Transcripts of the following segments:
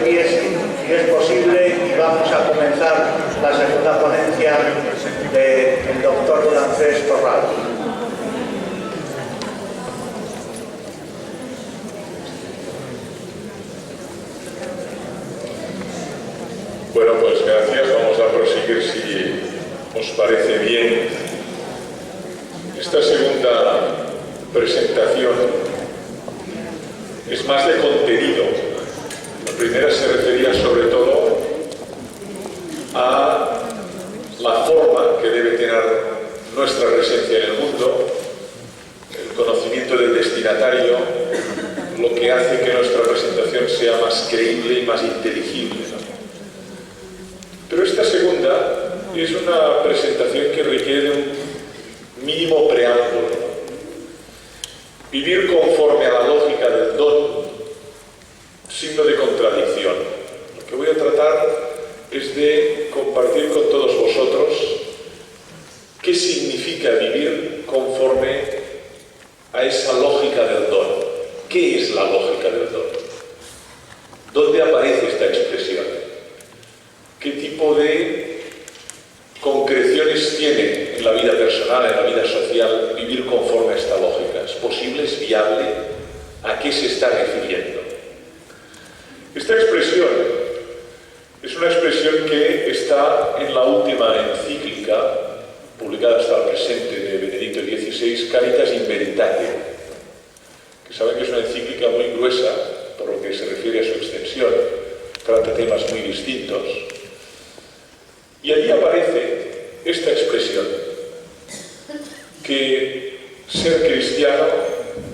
pies, si es posible, y vamos a comenzar la segunda ponencia del doctor Francesc Torral. Bueno, pues gracias. Vamos a proseguir, si os parece bien. Esta segunda presentación es más de contenido. La primera se refería sobre todo a la forma que debe tener nuestra presencia en el mundo, el conocimiento del destinatario, lo que hace que nuestra presentación sea más creíble y más inteligible. Pero esta segunda es una presentación que requiere de un mínimo preámbulo. Vivir conforme a la lógica del don, signo de contradicción. Lo que voy a tratar es de compartir con todos vosotros qué significa vivir conforme a esa lógica del don. ¿Qué es la lógica del don? ¿Dónde aparece esta expresión? ¿Qué tipo de concreciones tiene en la vida personal, en la vida social, vivir conforme a esta lógica? ¿Es posible? ¿Es viable? ¿A qué se está refiriendo? Esta expresión es una expresión que está en la última encíclica, publicada hasta el presente, de Benedicto XVI, Caritas in Veritate, que saben que es una encíclica muy gruesa, por lo que se refiere a su extensión, trata temas muy distintos. Y allí aparece esta expresión, que ser cristiano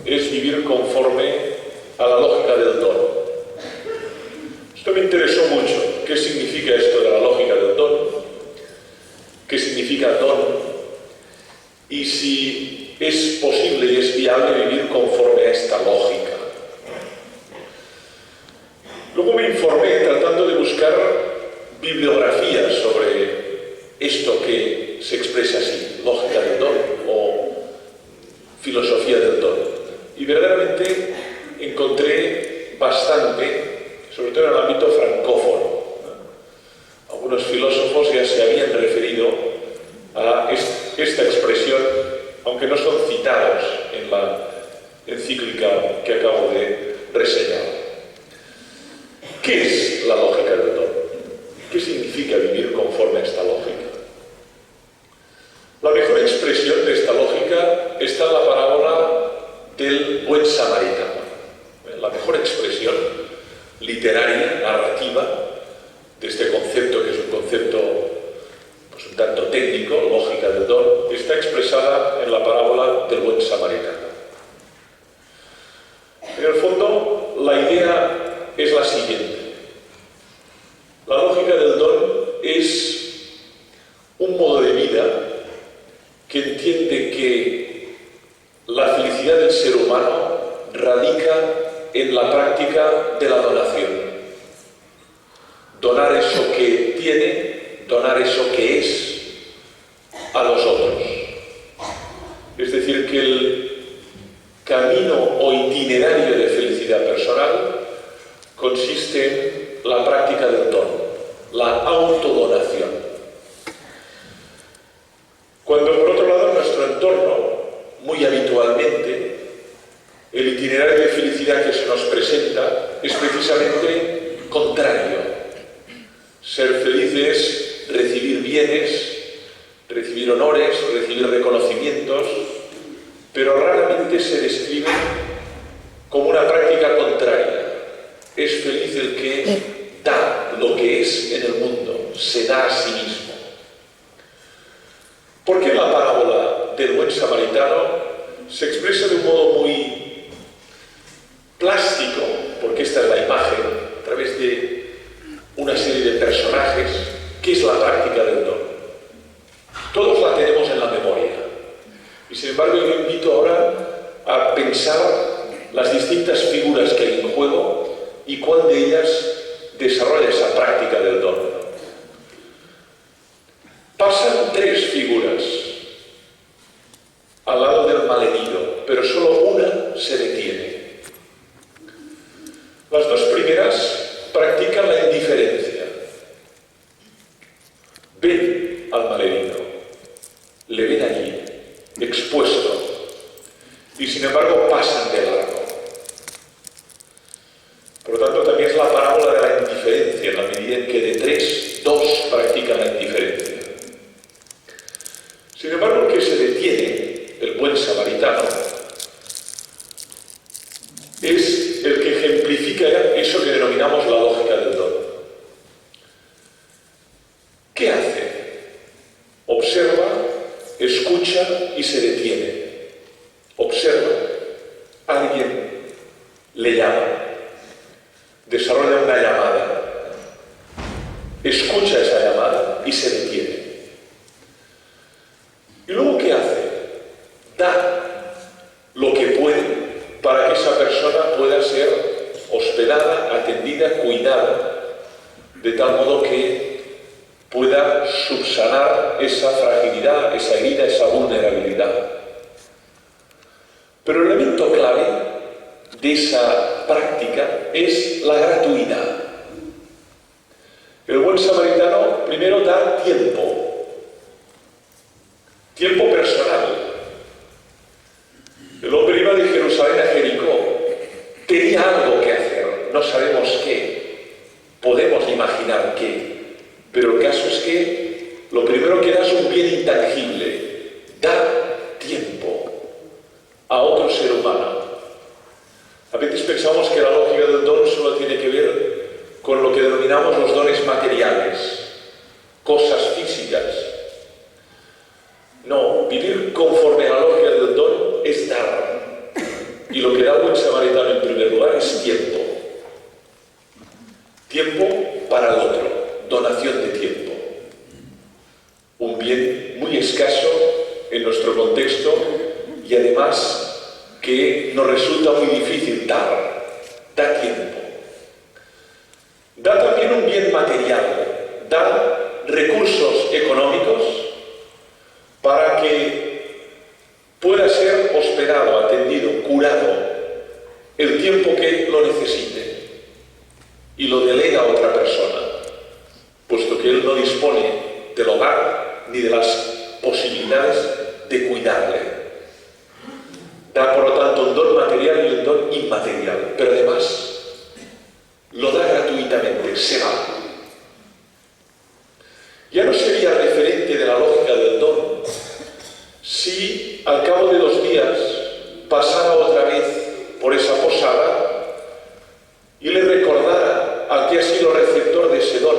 es vivir conforme a la lógica del don. Esto me interesó mucho. ¿Qué significa esto de la lógica del don? ¿Qué significa don? Y si es posible y es viable vivir conforme a esta lógica. Luego me informé tratando de buscar bibliografía sobre esto que se expresa así, lógica del don o filosofía del don. Y verdaderamente encontré bastante, sobre todo en el ámbito francófono. Algunos filósofos ya se habían referido a esta expresión, aunque no son citados en la encíclica que acabo de reseñar. ¿Qué es la lógica del don? ¿Qué significa vivir conforme a esta lógica? La mejor expresión de esta lógica está en la parábola del buen samaritano. La mejor expresión literaria, narrativa, de este concepto, que es un concepto pues, un tanto técnico, lógica del don, está expresada en la parábola del buen samaritano. En el fondo, la idea es la siguiente. La lógica del don es un modo de vida que entiende que la felicidad del ser humano radica en la práctica de la donación. Donar eso que tiene, donar eso que es a los otros. Es decir, que el camino o itinerario de felicidad personal consiste en la práctica del don, la autodonación. Cuando por otro lado en nuestro entorno, muy habitualmente, el itinerario de felicidad que se nos presenta es precisamente contrario. Ser feliz es recibir bienes, recibir honores, recibir reconocimientos, pero raramente se describe como una práctica contraria. Es feliz el que da lo que es en el mundo, se da a sí mismo. ¿Por qué la parábola del buen samaritano se expresa de un modo muy plástico? Porque esta es la imagen, a través de una serie de personajes. ¿Qué es la práctica del don? Todos la tenemos en la memoria. Y sin embargo yo invito ahora a pensar las distintas figuras que hay en juego y cuál de ellas desarrolla esa práctica del don. Pasan tres figuras al lado del malherido, pero solo una se detiene. Las dos primeras practican escucha y se detiene, observa, alguien le llama, desarrolla una llamada, escucha esa llamada y se detiene. ¿Y luego qué hace? Da lo que puede para que esa persona pueda ser hospedada, atendida, cuidada, de tal modo que pueda subsanar esa fragilidad, esa herida, esa vulnerabilidad. Pero el elemento clave de esa práctica es la gratuidad. El buen samaritano primero da tiempo personal. El hombre iba de Jerusalén a Jericó, tenía algo que hacer, no sabemos qué, podemos imaginar qué, pero el caso es que lo primero que da es un bien intangible, da tiempo a otro ser humano. A veces pensamos que la lógica del don solo tiene que ver con lo que denominamos los dones materiales, cosas físicas. No, vivir conforme a la lógica del don es dar. Y lo que da el buen samaritano en primer lugar es tiempo. Tiempo para el otro, donación de tiempo. Un bien muy escaso en nuestro contexto y además que nos resulta muy difícil dar. Da tiempo. Da también un bien material, da recursos económicos para que pueda ser hospedado, atendido, curado el tiempo que lo necesite y lo delega a otra persona, puesto que él no dispone del hogar ni de las posibilidades de cuidarle. Da por lo tanto un don material y un don inmaterial, pero además lo da gratuitamente, se va. Ya no sería referente de la lógica del don si al cabo de 2 días pasara otra vez por esa posada y le recordara al que ha sido receptor de ese don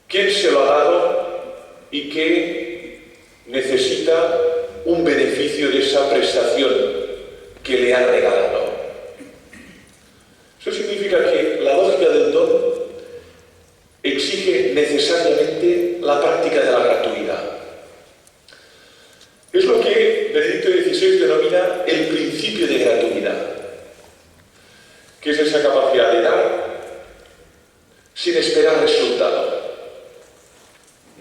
quién se lo ha dado y que necesita un beneficio de esa prestación que le ha regalado. Eso significa que la lógica del don exige necesariamente la práctica de la gratuidad. Es lo que Benedicto XVI denomina el principio de gratuidad, que es esa capacidad de dar sin esperar resultado,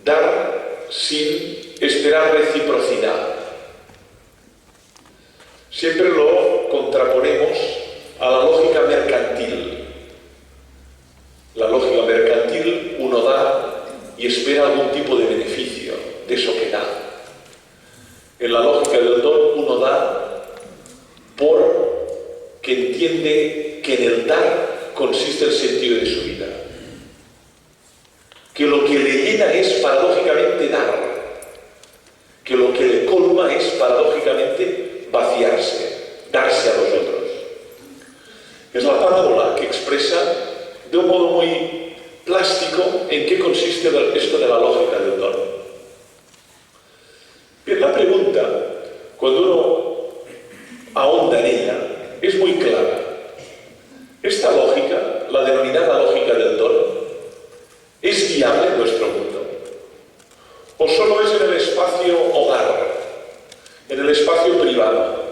dar sin esperar reciprocidad. Siempre lo contraponemos a la lógica mercantil. La lógica mercantil, uno da y espera algún tipo de beneficio de eso que da. En la lógica del don, uno da porque entiende que en el dar consiste el sentido de su vida. Que lo que le llena es paradójicamente dar. Que lo que le colma es paradójicamente vaciarse, darse a los otros. Es la parábola que expresa de un modo muy plástico en qué consiste esto de la lógica del don. Bien, la pregunta, cuando uno ahonda en ella, es muy clara. Esta lógica, la denominada lógica del don, ¿es viable en nuestro mundo? ¿O solo es en el espacio hogar, en el espacio privado?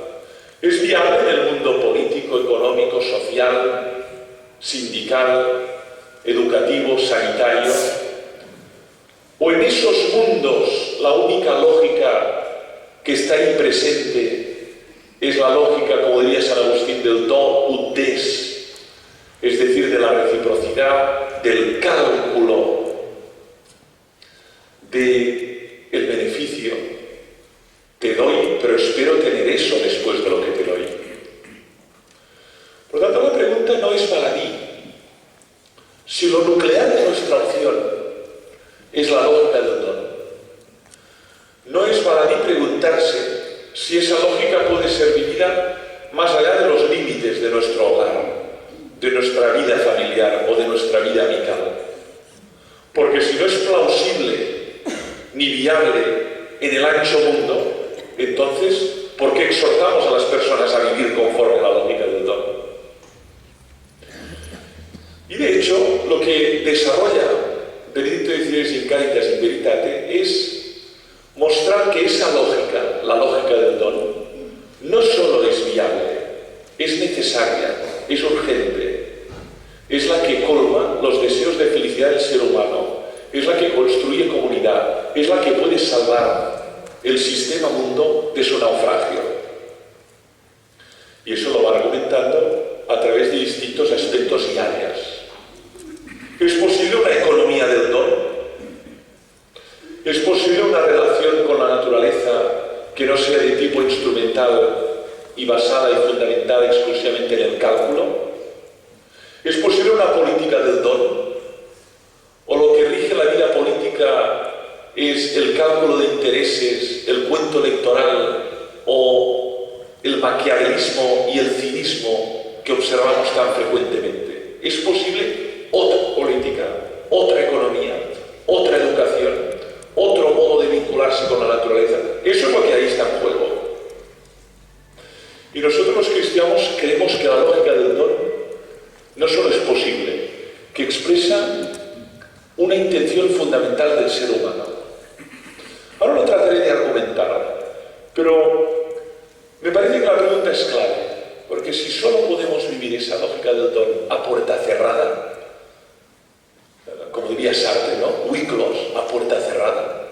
¿Es viable en el mundo político, económico, social, sindical, educativo, sanitario? ¿O en esos mundos la única lógica que está ahí presente es la lógica, como diría San Agustín, del do ut des, es decir, de la reciprocidad, del cálculo, del beneficio? Te doy, pero espero tener eso después de lo que te doy. Por lo tanto, la pregunta no es baladí. Si lo nuclear de nuestra opción es la lógica del don, no es baladí preguntarse si esa lógica puede ser vivida más allá de los límites de nuestro hogar, de nuestra vida familiar o de nuestra vida amical. Porque si no es plausible ni viable en el ancho mundo, entonces, ¿por qué exhortamos a las personas a vivir conforme a la lógica del don? Y de hecho, lo que desarrolla Benedicto XVI in Caritas in Veritate es mostrar que esa lógica, la lógica del don, no solo es viable, es necesaria, es urgente, es la que colma los deseos de felicidad del ser humano, es la que construye comunidad, es la que puede salvar el sistema mundo de su naufragio. Y eso lo va argumentando a través de distintos aspectos y áreas. ¿Es posible una economía del don? ¿Es posible una relación con la naturaleza que no sea de tipo instrumental y basada y fundamentada exclusivamente en el cálculo? ¿Es posible una política del don? ¿O lo que rige la vida política es el cálculo de intereses, el cuento electoral o el maquiavelismo y el cinismo que observamos tan frecuentemente? ¿Es posible otra política, otra economía, otra educación, otro modo de vincularse con la naturaleza? Eso es lo que ahí está en juego. Y nosotros los cristianos creemos que la lógica del don no solo es posible, que expresa una intención fundamental del ser humano. Ahora lo trataré de argumentar, pero me parece que la pregunta es clave, porque si solo podemos vivir esa lógica del don a puerta cerrada, como diría Sartre, ¿no? We close, a puerta cerrada,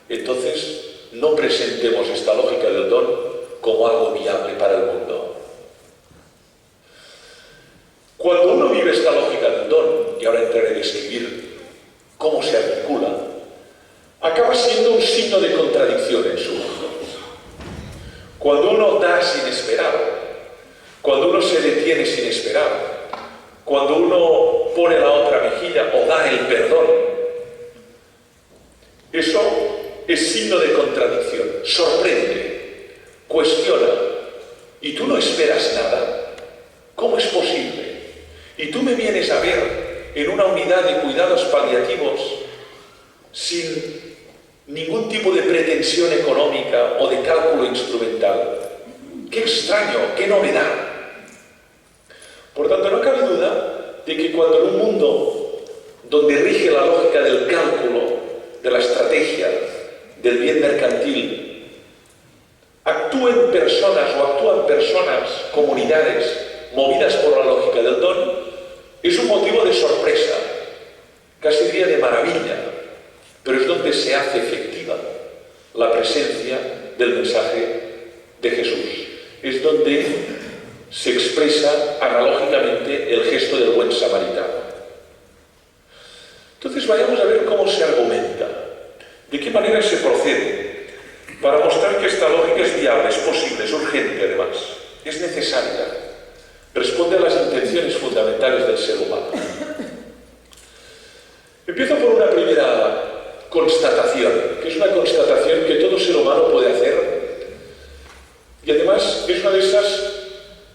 entonces no presentemos esta lógica del don como algo viable para el mundo. Cuando uno vive esta lógica del don, y ahora entraré a describir cómo se articula, acaba siendo un signo de contradicción en su mundo. Cuando uno da sin esperar, cuando uno se detiene sin esperar, cuando uno pone la otra mejilla o da el perdón, eso es signo de contradicción, sorprende, cuestiona, y tú no esperas nada. ¿Cómo es posible? Y tú me vienes a ver en una unidad de cuidados paliativos sin ningún tipo de pretensión económica o de cálculo instrumental. ¡Qué extraño! ¡Qué novedad! Por tanto, no cabe duda de que cuando en un mundo donde rige la lógica del cálculo, de la estrategia, del bien mercantil, actúan personas, comunidades movidas por la lógica del don, es un motivo de sorpresa, casi diría de maravilla, pero es donde se hace efectiva la presencia del mensaje de Jesús. Es donde se expresa analógicamente el gesto del buen samaritano. Entonces vayamos a ver cómo se argumenta, de qué manera se procede, para mostrar que esta lógica es viable, es posible, es urgente además, es necesaria, responde a las intenciones fundamentales del ser humano. Empiezo por una primera constatación, que es una constatación que todo ser humano puede hacer, y además es una de esas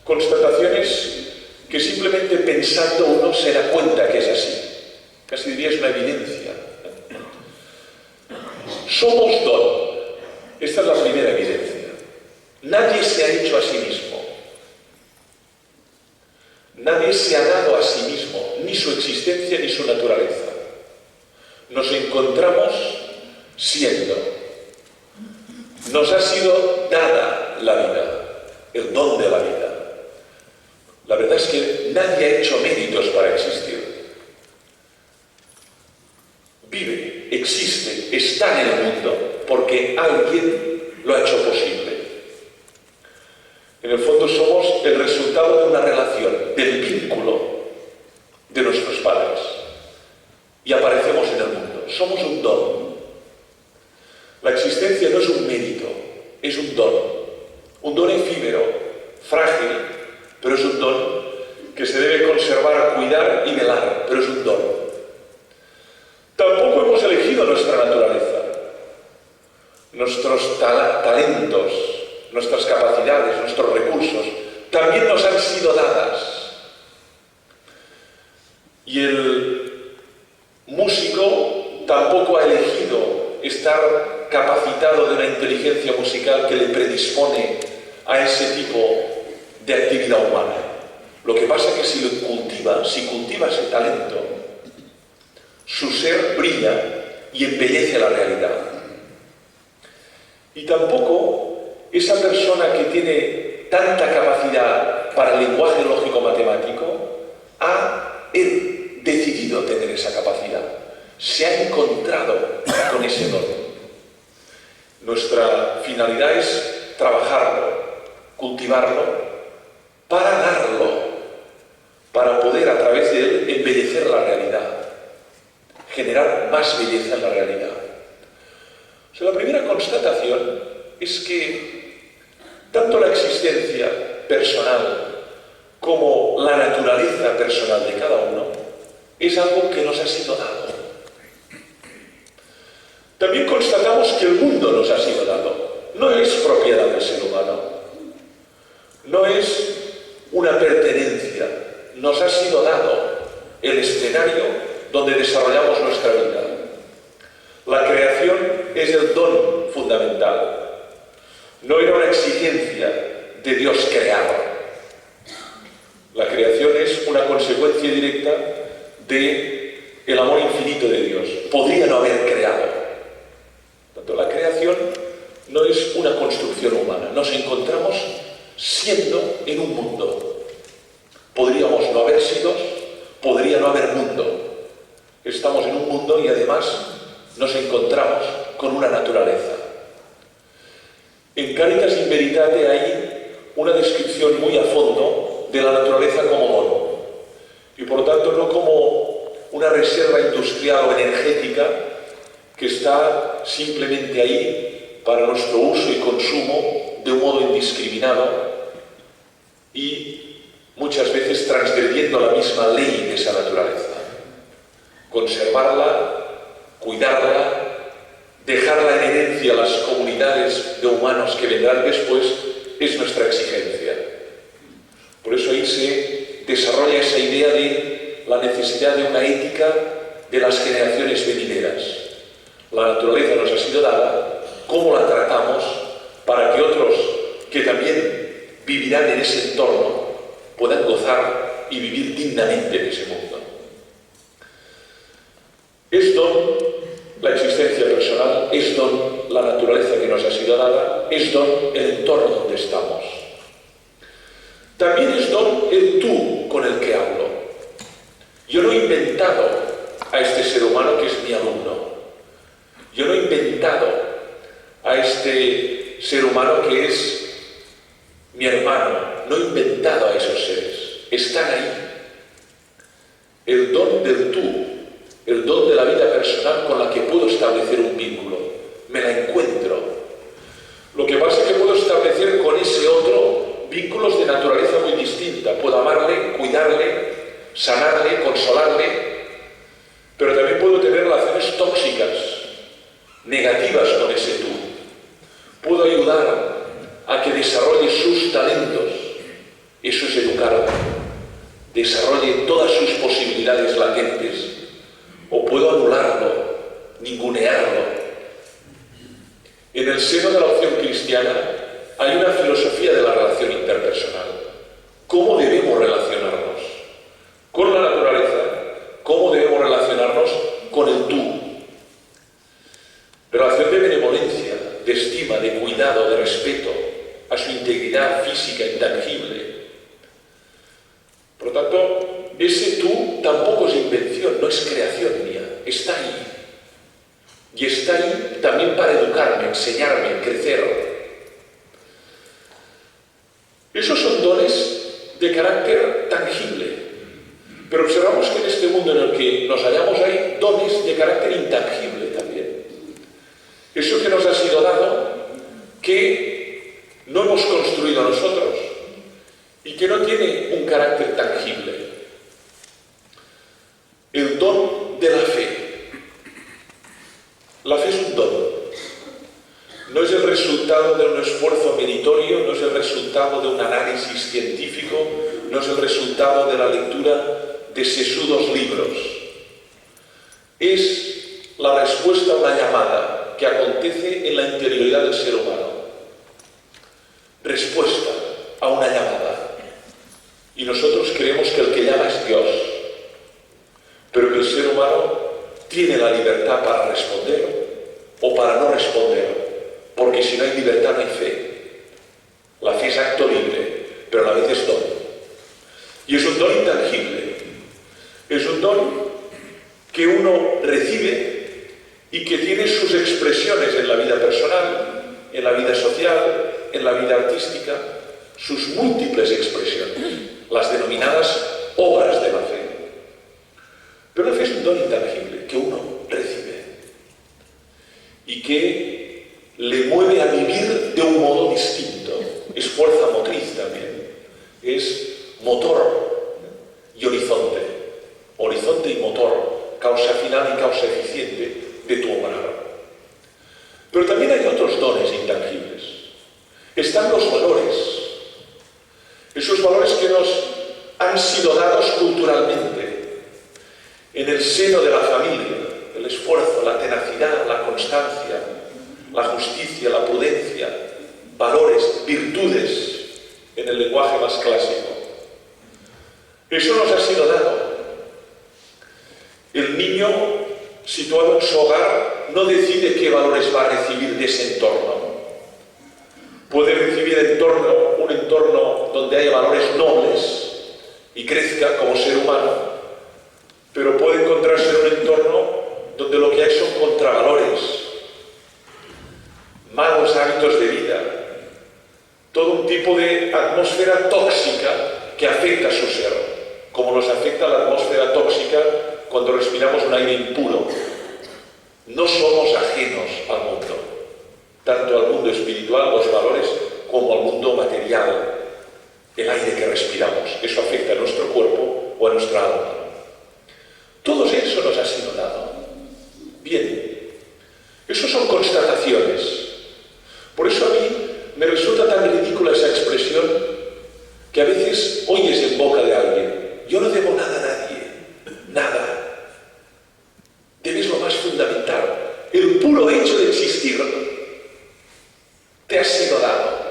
constataciones que simplemente pensando uno se da cuenta que es así. Casi diría es una evidencia. Somos don. Esta es la primera evidencia. Nadie se ha hecho a sí mismo. Nadie se ha dado a sí mismo, ni su existencia ni su naturaleza. Nos encontramos siendo. Nos ha sido dada la vida, el don de la vida. La verdad es que nadie ha hecho méritos para existir. Vive, existe, está en el mundo porque alguien lo ha hecho posible. En el fondo somos el resultado de una relación, del vínculo de nuestros padres. Y aparecemos en el mundo. Somos un don. La existencia no es un mérito, es un don. Un don efímero, frágil, pero es un don que se debe conservar, cuidar y velar, pero es un don. Tampoco hemos elegido nuestra naturaleza, nuestros talentos, nuestras capacidades, nuestros recursos, también nos han sido dadas. Y el músico tampoco ha elegido estar capacitado de una inteligencia musical que le predispone a ese tipo de actividad humana. Lo que pasa es que si cultiva ese talento, su ser brilla y embellece la realidad. Y tampoco esa persona que tiene tanta capacidad para el lenguaje lógico-matemático ha decidido tener esa capacidad. Se ha encontrado con ese don. Nuestra finalidad es trabajarlo, cultivarlo, para darlo, para poder a través de él embellecer la realidad, generar más belleza en la realidad. O sea, la primera constatación es que tanto la existencia personal como la naturaleza personal de cada uno es algo que nos ha sido dado. También constatamos que el mundo nos ha sido dado. No es propiedad del ser humano. No es una pertenencia. Nos ha sido dado el escenario donde desarrollamos nuestra vida. La creación es el don fundamental. No era una exigencia de Dios creado. La creación es una consecuencia directa del amor infinito de Dios. Podría no haber creado. La creación no es una construcción humana. Nos encontramos siendo en un mundo. Podríamos no haber sido, podría no haber mundo. Estamos en un mundo y además nos encontramos con una naturaleza. En Caritas in Veritate hay una descripción muy a fondo de la naturaleza como don. Y por tanto no como una reserva industrial o energética que está simplemente ahí para nuestro uso y consumo de un modo indiscriminado y muchas veces transgrediendo la misma ley de esa naturaleza. Conservarla, cuidarla, dejarla en herencia a las comunidades de humanos que vendrán después es nuestra exigencia. Por eso ahí se desarrolla esa idea de la necesidad de una ética de las generaciones venideras. La naturaleza nos ha sido dada, ¿cómo la tratamos para que otros que también vivirán en ese entorno puedan gozar y vivir dignamente en ese mundo? Es don la existencia personal, es don la naturaleza que nos ha sido dada, es don el entorno donde estamos. También es don el tú con el que hablo. Yo no he inventado a este ser humano que es mi alumno. Yo no he inventado a este ser humano que es mi hermano. No he inventado a esos seres. Están ahí. El don del tú, el don de la vida personal con la que puedo establecer un vínculo. Me la encuentro. Lo que pasa es que puedo establecer con ese otro vínculos de naturaleza muy distinta. Puedo amarle, cuidarle, sanarle, consolarle, pero también puedo tener relaciones tóxicas, negativas con ese tú. Puedo ayudar a que desarrolle sus talentos, eso es educarlo, desarrolle todas sus posibilidades latentes, o puedo anularlo, ningunearlo. En el seno de la opción cristiana hay una filosofía de la relación interpersonal. ¿Cómo debemos relacionarnos con la naturaleza? ¿Cómo debemos relacionarnos con el tú? Relación de benevolencia, de estima, de cuidado, de respeto a su integridad física intangible. Por lo tanto, ese tú tampoco es invención, no es creación mía, está ahí. Y está ahí también para educarme, enseñarme, crecer. Esos son dones de carácter tangible. Pero observamos que en este mundo en el que nos hallamos hay dones de carácter intangible también. Eso que nos ha sido dado, que no hemos construido nosotros y que no tiene un carácter tangible. El don de la fe. La fe es un don. No es el resultado de un esfuerzo meritorio, no es el resultado de un análisis científico, no es el resultado de la lectura de sesudos libros. Es la respuesta a una llamada. que acontece en la interioridad del ser humano. Respuesta a una llamada. Y nosotros creemos que el que llama es Dios, pero que el ser humano tiene la libertad para responder o para no responder, porque si no hay libertad no hay fe. La fe es acto libre, pero a la vez es don. Y es un don intangible. Es un don que uno recibe y que tiene sus expresiones en la vida personal, en la vida social, en la vida artística, sus múltiples expresiones, las denominadas obras de la fe. Pero la fe es un don intangible que uno recibe y que le mueve a vivir de un modo distinto. Es fuerza motriz también, es motor y horizonte. Horizonte y motor, causa final y causa eficiente de tu obrar. Pero también hay otros dones intangibles. Están los valores, esos valores que nos han sido dados culturalmente, en el seno de la familia, el esfuerzo, la tenacidad, la constancia, la justicia, la prudencia, valores, virtudes, en el lenguaje más clásico. Eso nos ha sido dado. El niño, situado en su hogar, no decide qué valores va a recibir de ese entorno. Puede recibir un entorno donde haya valores nobles y crezca como ser humano, pero puede encontrarse en un entorno donde lo que hay son contravalores, malos hábitos de vida, todo un tipo de atmósfera tóxica que afecta a su ser, como nos afecta la atmósfera tóxica cuando respiramos un aire impuro. No somos ajenos al mundo, tanto al mundo espiritual, los valores, como al mundo material, el aire que respiramos. Eso afecta a nuestro cuerpo o a nuestra alma. Todo eso nos ha sido dado. Bien, eso son constataciones. Por eso a mí me resulta tan ridícula esa expresión que a veces oyes en boca de alguien: yo no debo nada a nadie, nada. Debes lo más fundamental, el puro hecho de existir. Te ha sido dado.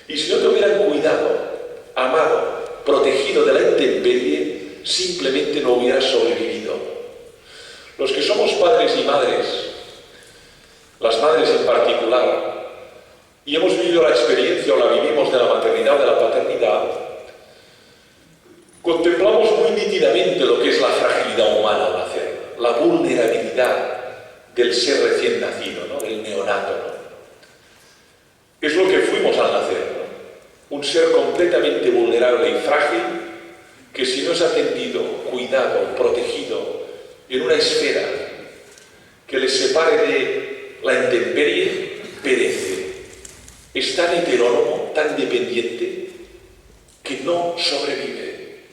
Y si no te hubieran cuidado, amado, protegido de la intemperie, simplemente no hubieras sobrevivido. Los que somos padres y madres, las madres en particular, y hemos vivido la experiencia o la vivimos de la maternidad o de la paternidad, contemplamos muy nítidamente lo que es la fragilidad humana al nacer, la vulnerabilidad del ser recién nacido, ¿no? Del neonato, ¿no? Es lo que fuimos al nacer, ¿no? Un ser completamente vulnerable y frágil que, si no es atendido, cuidado, protegido en una esfera que le separe de la intemperie, perece. Es tan heterónomo, tan dependiente, que no sobrevive.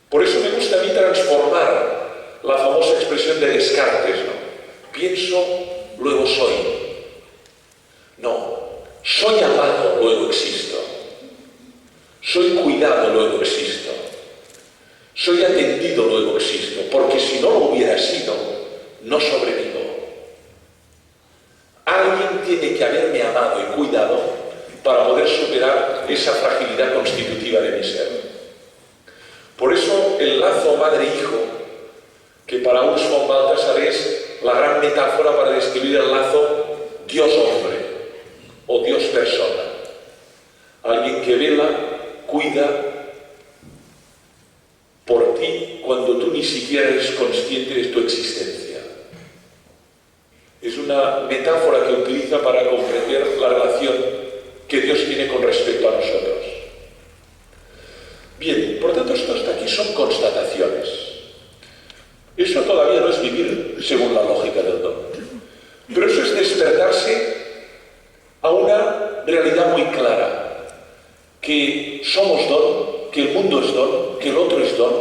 Por eso me gusta a mí transformar la famosa expresión de Descartes, ¿no? Pienso, luego soy. No, soy amado, luego existo. Soy cuidado, luego existo. Soy atendido, luego existo. Porque si no lo hubiera sido, no sobrevivo. Alguien tiene que haberme amado y cuidado para poder superar esa fragilidad constitutiva de mi ser. Por eso el lazo madre-hijo, que para Urs von Balthasar es la gran metáfora para describir el lazo Dios-hombre o Dios-persona. Alguien que vela, cuida por ti cuando tú ni siquiera eres consciente de tu existencia. Es una metáfora que utiliza para comprender la relación que Dios tiene con respecto a nosotros. Bien, por tanto, esto hasta aquí son constataciones. Eso todavía no es vivir según la lógica del don. Pero eso es despertarse a una realidad muy clara, que somos don, que el mundo es don, que el otro es don,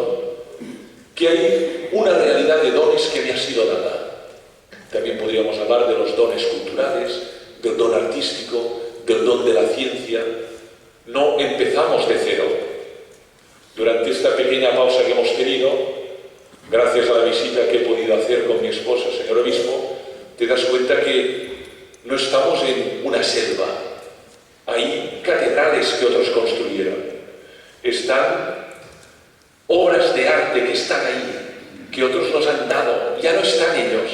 que hay una realidad de dones que me ha sido dada. También podríamos hablar de los dones culturales, del don artístico, del don de la ciencia. No empezamos de cero. Durante esta pequeña pausa que hemos tenido, gracias a la visita que he podido hacer con mi esposa, señor obispo, te das cuenta que no estamos en una selva. Hay catedrales que otros construyeron. Están obras de arte que están ahí, que otros nos han dado. Ya no están ellos,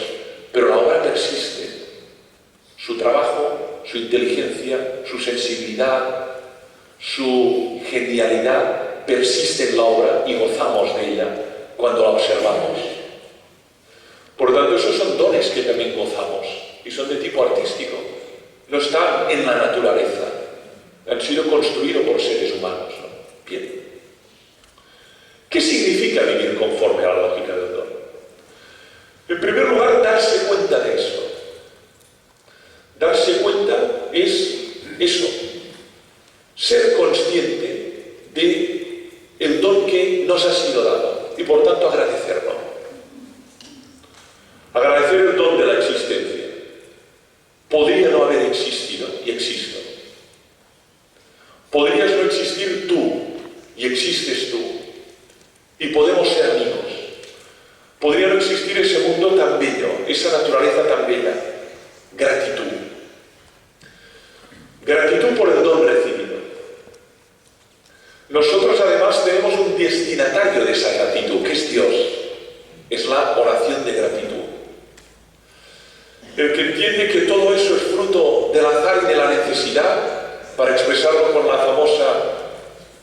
pero la obra persiste. Su trabajo, su inteligencia, su sensibilidad, su genialidad persiste en la obra y gozamos de ella cuando la observamos. Por lo tanto, esos son dones que también gozamos y son de tipo artístico. No están en la naturaleza, han sido construidos por seres humanos, ¿no? Bien. ¿Qué significa vivir conforme a la lógica del don? En primer lugar, darse cuenta de eso. Darse cuenta es eso, ser consciente de el don que nos ha sido dado y por tanto agradecerlo. Agradecer el don de la existencia. Podría no haber existido y existo. Podrías no existir tú y existes tú. Y podemos ser amigos. Podría no existir ese mundo tan bello, esa naturaleza tan bella. Gratitud. Gratitud por el don recibido. Nosotros además tenemos un destinatario de esa gratitud, que es Dios. Es la oración de gratitud. El que entiende que todo eso es fruto del azar y de la necesidad, para expresarlo con la famosa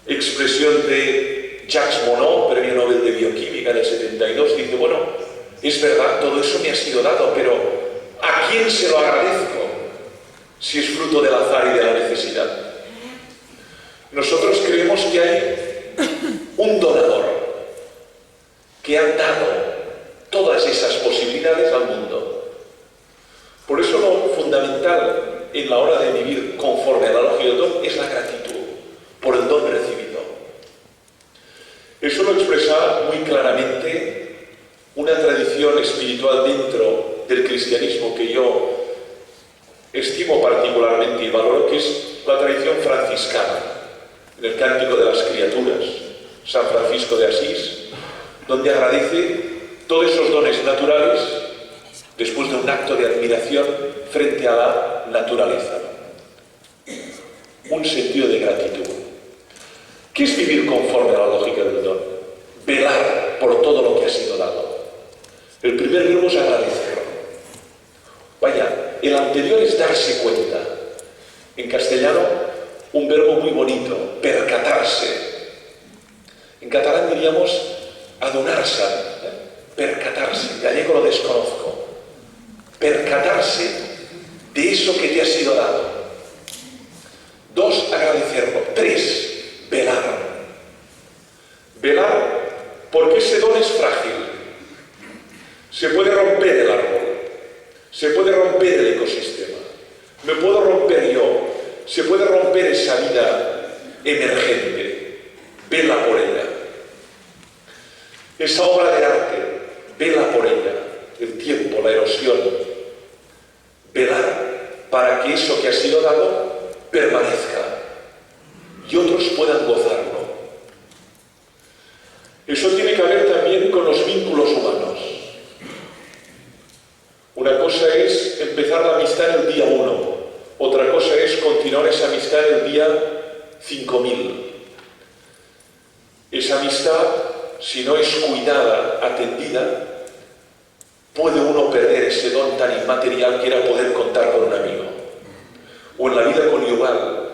expresión de Jacques Monod, premio Nobel de Bioquímica del 72, dice, bueno, es verdad, todo eso me ha sido dado, pero ¿a quién se lo agradezco si es fruto del azar y de la necesidad? Nosotros creemos que hay un donador que ha dado todas esas posibilidades al mundo. Por eso lo fundamental en la hora de vivir conforme a la lógica del don es la gratitud por el don recibido. Eso lo expresa muy claramente una tradición espiritual dentro del cristianismo que yo estimo particularmente y valoro, que es la tradición franciscana, en el Cántico de las Criaturas, San Francisco de Asís, donde agradece todos esos dones naturales después de un acto de admiración frente a la naturaleza. Un sentido de gratitud. ¿Qué es vivir conforme a la lógica del don? Velar por todo lo que ha sido dado. El primer verbo es agradecer. Vaya, el anterior es darse cuenta. En castellano, un verbo muy bonito, percatarse. En catalán diríamos adonar-se, percatarse. En gallego lo desconozco. Percatarse de eso que te ha sido dado. 2, agradecerlo. 3, velar. Velar porque ese don es frágil. Se puede romper el árbol, se puede romper el ecosistema, me puedo romper yo, se puede romper esa vida emergente. Vela por ella. Esa obra de arte, vela por ella. El tiempo, la erosión. Velar para que eso que ha sido dado permanezca y otros puedan gozarlo. Eso tiene que ver también con los vínculos humanos. Una cosa es empezar la amistad el día 1, otra cosa es continuar esa amistad el día 5000. Esa amistad, si no es cuidada, atendida, puede uno perder ese don tan inmaterial que era poder contar con un amigo. O en la vida conyugal,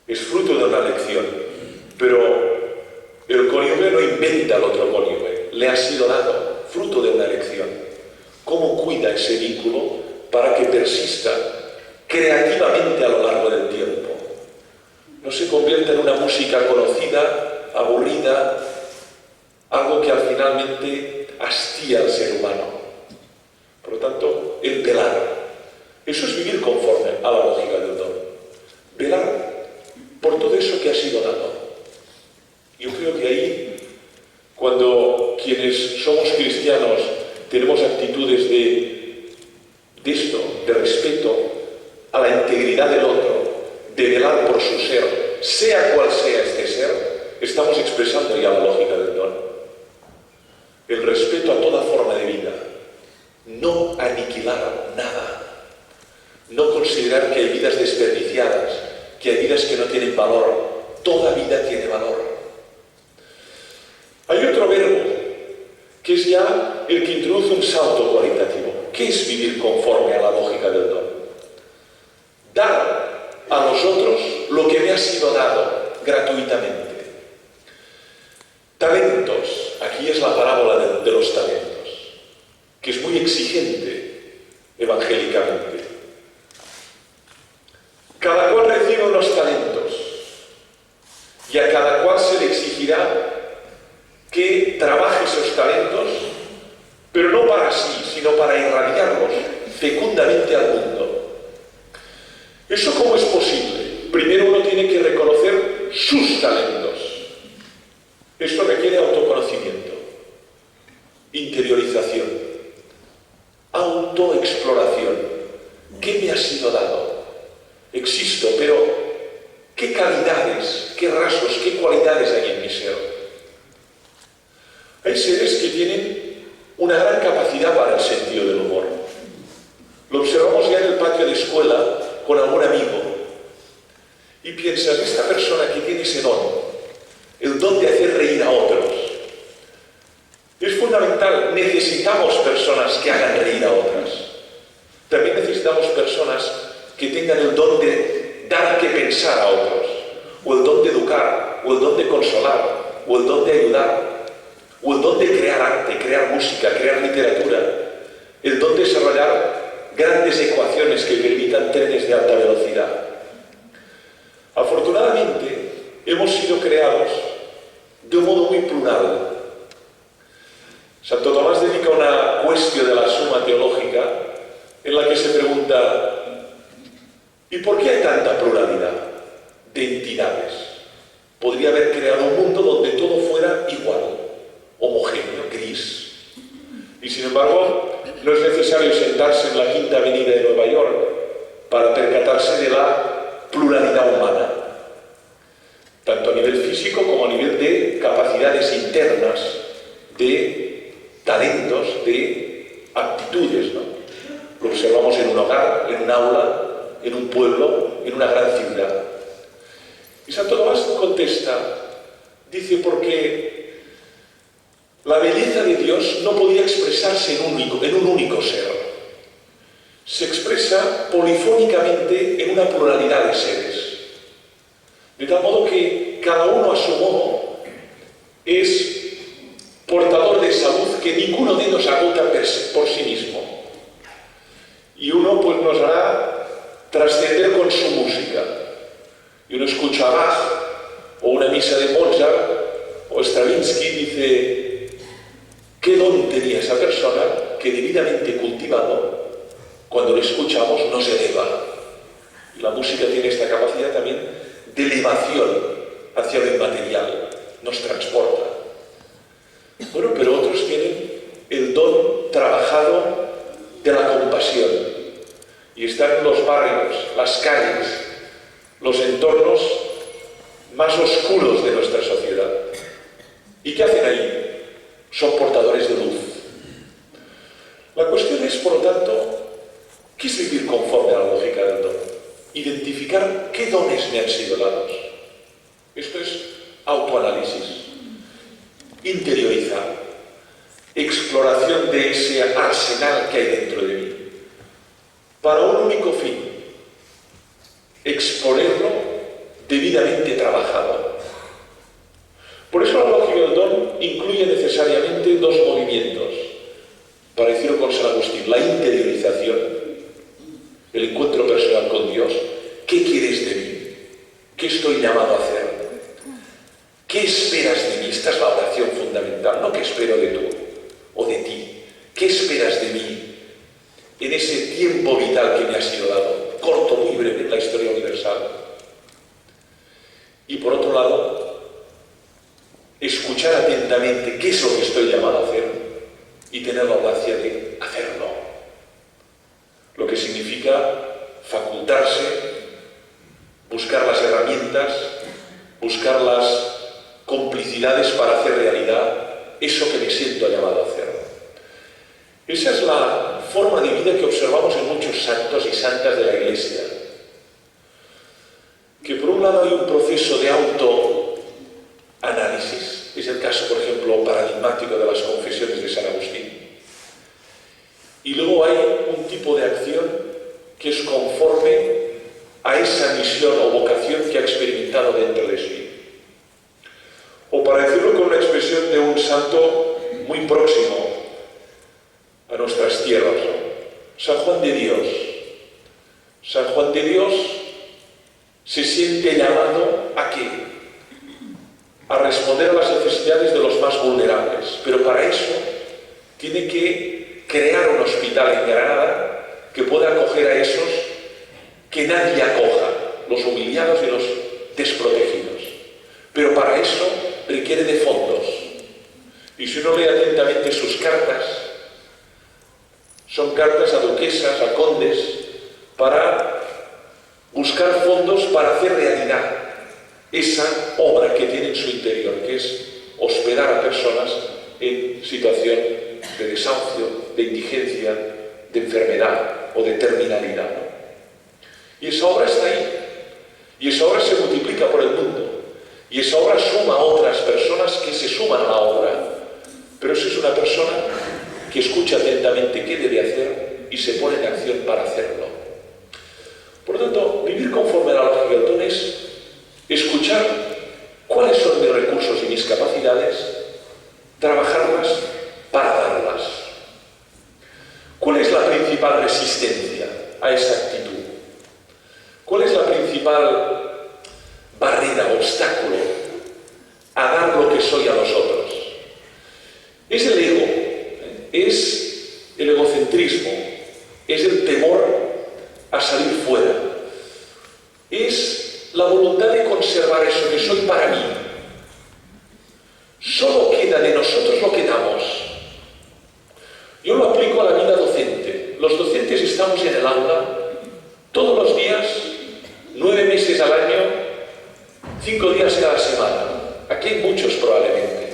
es fruto de una lección, pero el cónyuge no inventa al otro cónyuge, le ha sido dado, fruto de una lección. ¿Cómo cuida ese vínculo para que persista creativamente a lo largo del tiempo? No se convierta en una música conocida, aburrida, algo que al finalmente hastía al ser humano. Por lo tanto, el velar, eso es vivir conforme a la lógica del don. Velar por todo eso que ha sido dado. Yo creo que ahí, cuando quienes somos cristianos tenemos actitudes de esto, de respeto a la integridad del otro, de velar por su ser, sea cual sea este ser, estamos expresando ya la lógica del don. El respeto a toda forma de vida, no aniquilar tienen valor, toda vida tiene valor. Hay otro verbo, que es ya el que introduce un salto cualitativo. ¿Qué es vivir conforme a la lógica del don? Dar a los otros lo que me ha sido dado gratuitamente. Talentos, aquí es la parábola de los talentos, que es muy exigente evangélicamente. Cada cual recibe unos talentos y a cada cual se le exigirá que trabaje esos talentos, pero no para sí, sino para irradiarlos fecundamente al mundo. ¿Eso cómo es posible? Primero uno tiene que reconocer sus talentos. Esto requiere autoconocimiento, interiorización, autoexploración. ¿Qué me ha sido dado? Existo, pero ¿qué calidades, qué rasgos, qué cualidades hay en mi ser? Hay seres que tienen una gran capacidad para el sentido del humor. Lo observamos ya en el patio de escuela con algún amigo. Y piensas, esta persona que tiene ese don, el don de hacer reír a otros, es fundamental. Necesitamos personas que hagan reír a otras. También necesitamos personas que tengan el don de dar que pensar a otros, o el don de educar, o el don de consolar, o el don de ayudar, o el don de crear arte, crear música, crear literatura, el don de desarrollar grandes ecuaciones que permitan trenes de alta velocidad. Afortunadamente, hemos sido creados de un modo muy plural. Santo Tomás dedica una cuestión de la Suma Teológica en la que se pregunta: ¿y por qué hay tanta pluralidad de entidades? Podría haber creado un mundo donde todo fuera igual, homogéneo, gris. Y sin embargo, no es necesario sentarse en la Quinta Avenida de Nueva York para percatarse de la pluralidad humana, tanto a nivel físico como a nivel de capacidades internas, de talentos, de aptitudes, ¿no? Lo observamos en un hogar, en un aula, en un pueblo, en una gran ciudad. Y Santo Tomás contesta, dice, porque la belleza de Dios no podía expresarse en un único ser. Se expresa polifónicamente en una pluralidad de seres. De tal modo que cada uno a su modo es portador de salud que ninguno de ellos agota por sí mismo. Y uno pues nos hará trascender con su música. Y uno escucha a Bach o una misa de Mozart o Stravinsky y dice: ¿qué don tenía esa persona que debidamente cultivado, cuando lo escuchamos, nos eleva? Y la música tiene esta capacidad también de elevación hacia lo inmaterial, nos transporta. Bueno, pero otros tienen el don trabajado de la compasión y están en los barrios, las calles, los entornos más oscuros de nuestra sociedad. ¿Y qué hacen ahí? Son portadores de luz. La cuestión es, por lo tanto, ¿qué es vivir conforme a la lógica del don? Identificar qué dones me han sido dados. Esto es autoanálisis, interiorizar, exploración de ese arsenal que hay dentro de mí, para un único fin: exponerlo debidamente trabajado. Por eso la lógica del don incluye necesariamente dos movimientos, para decirlo con San Agustín: la interiorización, el encuentro personal con Dios. ¿Qué quieres de mí? ¿Qué estoy llamado a hacer? ¿Qué esperas de mí? Esta es la oración fundamental, no qué espero de tú o de ti. ¿Qué esperas de mí en ese tiempo vital que me ha sido dado, corto, muy breve, en la historia universal? Y por otro lado, escuchar atentamente qué es lo que estoy llamado a hacer y tener la audacia de hacerlo. Lo que significa facultarse, buscar las herramientas, buscar las complicidades para hacer realidad eso que me siento llamado a hacer. Esa es la forma de vida que observamos en muchos santos y santas de la Iglesia. Que por un lado hay un proceso de autoanálisis. Es el caso, por ejemplo, paradigmático de las confesiones de San Agustín. Y luego hay un tipo de acción que es conforme a esa misión o vocación que ha experimentado dentro de sí. O para decirlo con una expresión de un santo muy próximo a nuestras tierras, ¿no? San Juan de Dios. San Juan de Dios se siente llamado ¿a qué? A responder a las necesidades de los más vulnerables, pero para eso tiene que crear un hospital en Granada que pueda acoger a esos que nadie acoja, los humillados y los desprotegidos. Pero para eso requiere de fondos. Y si uno lee atentamente sus cartas, son cartas a duquesas, a condes, para buscar fondos para hacer realidad esa obra que tiene en su interior, que es hospedar a personas en situación de desahucio, de indigencia, de enfermedad o de terminalidad, ¿no? Y esa obra está ahí. Y esa obra se multiplica por el mundo. Y esa obra suma a otras personas que se suman a la obra. Pero eso es una persona que escucha atentamente qué debe hacer y se pone en acción para hacerlo. Por lo tanto, vivir conforme a la lógica del don es escuchar cuáles son mis recursos y mis capacidades, trabajarlas para darlas. ¿Cuál es la principal resistencia a esa actitud? ¿Cuál es la principal barrera, obstáculo a dar lo que soy a los otros? Es el ego, es el egocentrismo, es el temor a salir fuera, es la voluntad de conservar eso que soy para mí. Solo queda de nosotros lo que damos. Yo lo aplico a la vida docente. Los docentes estamos en el aula todos los días, 9 meses al año, 5 días cada semana. Aquí hay muchos probablemente.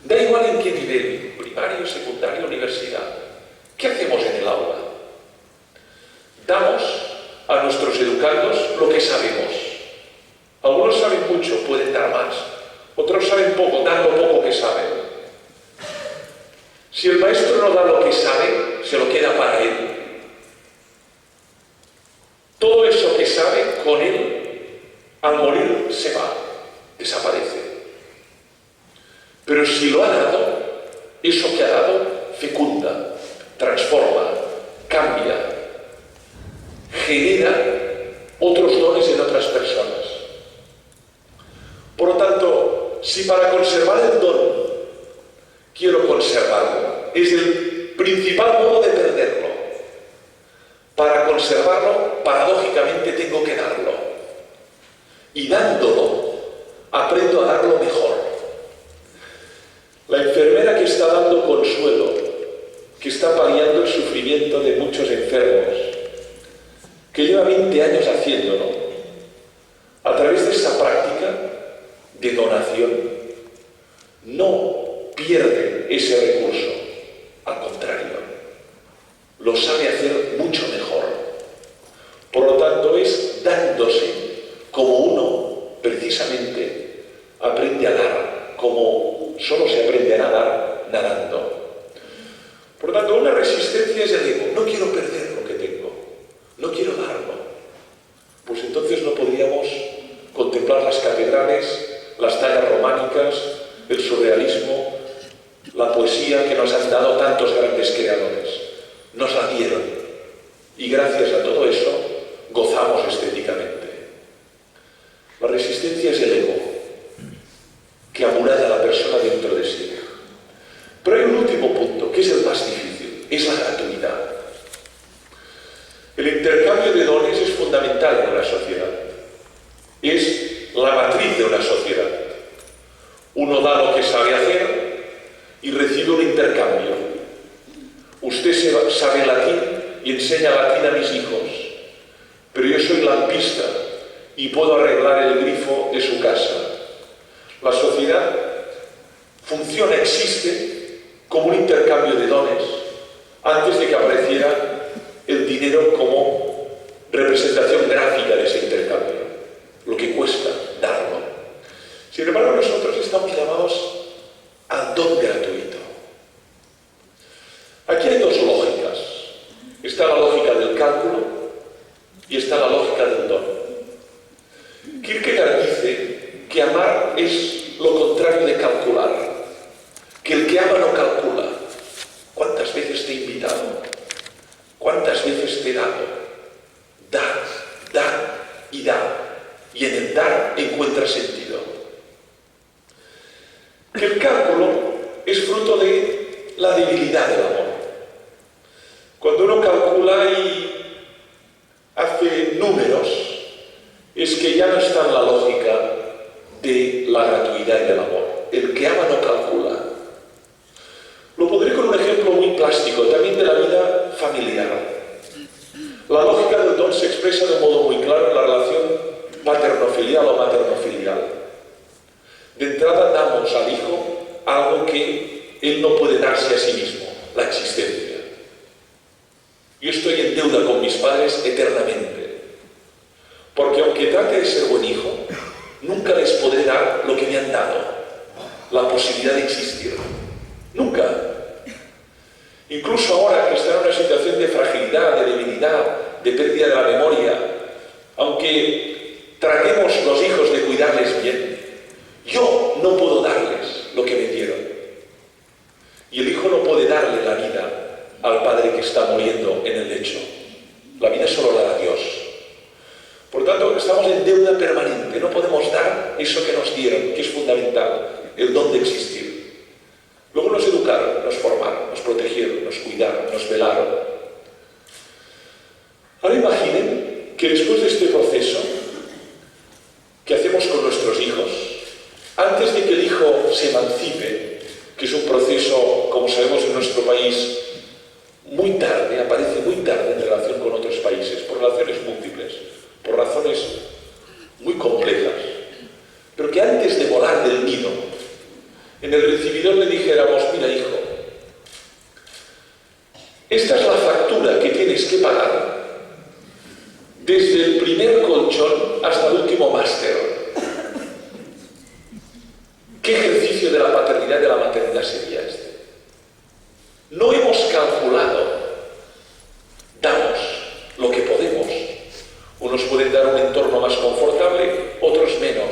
Da igual en qué nivel, primario, secundario, universidad. ¿Qué hacemos en el aula? Damos a nuestros educandos lo que sabemos. Algunos saben mucho, pueden dar más. Otros saben poco, dan lo poco que saben. Si el maestro no da lo que sabe, se lo queda para él. Todo eso que sabe, con él, al morir, se va, desaparece. Pero si lo ha dado, eso que ha dado, fecunda, transforma, cambia, genera otros dones en otras personas. Por lo tanto, si para conservar el don quiero conservarlo, es el principal modo de perderlo. Para conservarlo, paradójicamente tengo que darlo. Y dándolo, aprendo a darlo mejor. La enfermera que está dando consuelo, que está paliando el sufrimiento de muchos enfermos, que lleva 20 años haciéndolo, a través de esa práctica de donación, no pierde ese recurso, al contrario, lo sabe hacer mucho mejor. Por lo tanto, es dándose como uno, precisamente, aprende a dar, como solo se aprende a nadar nadando. Por lo tanto, una resistencia es el ego. No quiero perder lo que tengo, no quiero darlo. Pues entonces no podríamos contemplar las catedrales, las tallas románicas, el surrealismo, la poesía que nos han dado tantos grandes creadores. Nos la dieron. Y gracias a todo eso, gozamos estéticamente. La resistencia es el ego, que amuralla a la persona dentro de sí. Pero hay un último punto, que es el más difícil, es la gratuidad. El intercambio de dones es fundamental en una sociedad. Es la matriz de una sociedad. Uno da lo que sabe hacer y recibe un intercambio. Usted sabe latín y enseña latín a mis hijos, pero yo soy lampista y puedo arreglar el grifo de su casa. La sociedad funciona, existe como un intercambio de dones antes de que apareciera el dinero como representación gráfica de ese intercambio, lo que cuesta darlo. Sin embargo, nosotros estamos llamados al don gratuito. Aquí hay dos lógicas. Está la lógica del cálculo y está la lógica del don. Kierkegaard dice que amar es lo contrario de calcular, que el que ama no calcula. ¿Cuántas veces te he invitado? ¿Cuántas veces te he dado? Da, da y da. Y en el dar encuentras sentido. Que el cálculo es fruto de la debilidad del amor. Cuando uno calcula y hace números, es que ya no está en la lógica de la gratuidad y del amor. El que ama no calcula. Lo pondré con un ejemplo muy plástico, también de la vida familiar. La lógica del don se expresa de un modo muy claro en la relación paterno-filial o materno-filial. De entrada damos al hijo algo que él no puede darse a sí mismo, la existencia. Yo estoy en deuda con mis padres eternamente, porque aunque trate de ser buen hijo, nunca les podré dar lo que me han dado, la posibilidad de existir. Nunca. Incluso ahora que están en una situación de fragilidad, de debilidad, de pérdida de la memoria, aunque tratemos los hijos de cuidarles bien, yo no puedo darles lo que me dieron. Y el hijo no puede darle la vida al padre que está muriendo en el lecho. La vida solo la da Dios. Por tanto, estamos en deuda permanente. No podemos dar eso que nos dieron, que es fundamental, el don de existir. Luego nos educaron, nos formaron, nos protegieron, nos cuidaron, nos velaron. Ahora imaginen que después de este proceso que hacemos con nuestros hijos, antes de que el hijo se emancipe, que es un proceso, como sabemos en nuestro país, muy tarde, aparece muy tarde en relación con otros países, por razones múltiples, por razones muy complejas, pero que antes de volar del nido, en el recibidor le dijéramos: mira, hijo, esta es la factura que tienes que pagar desde el primer colchón hasta el último máster. ¿Qué ejercicio de la paternidad y de la maternidad sería este? No hemos calculado, damos lo que podemos. Unos pueden dar un entorno más confortable, otros menos.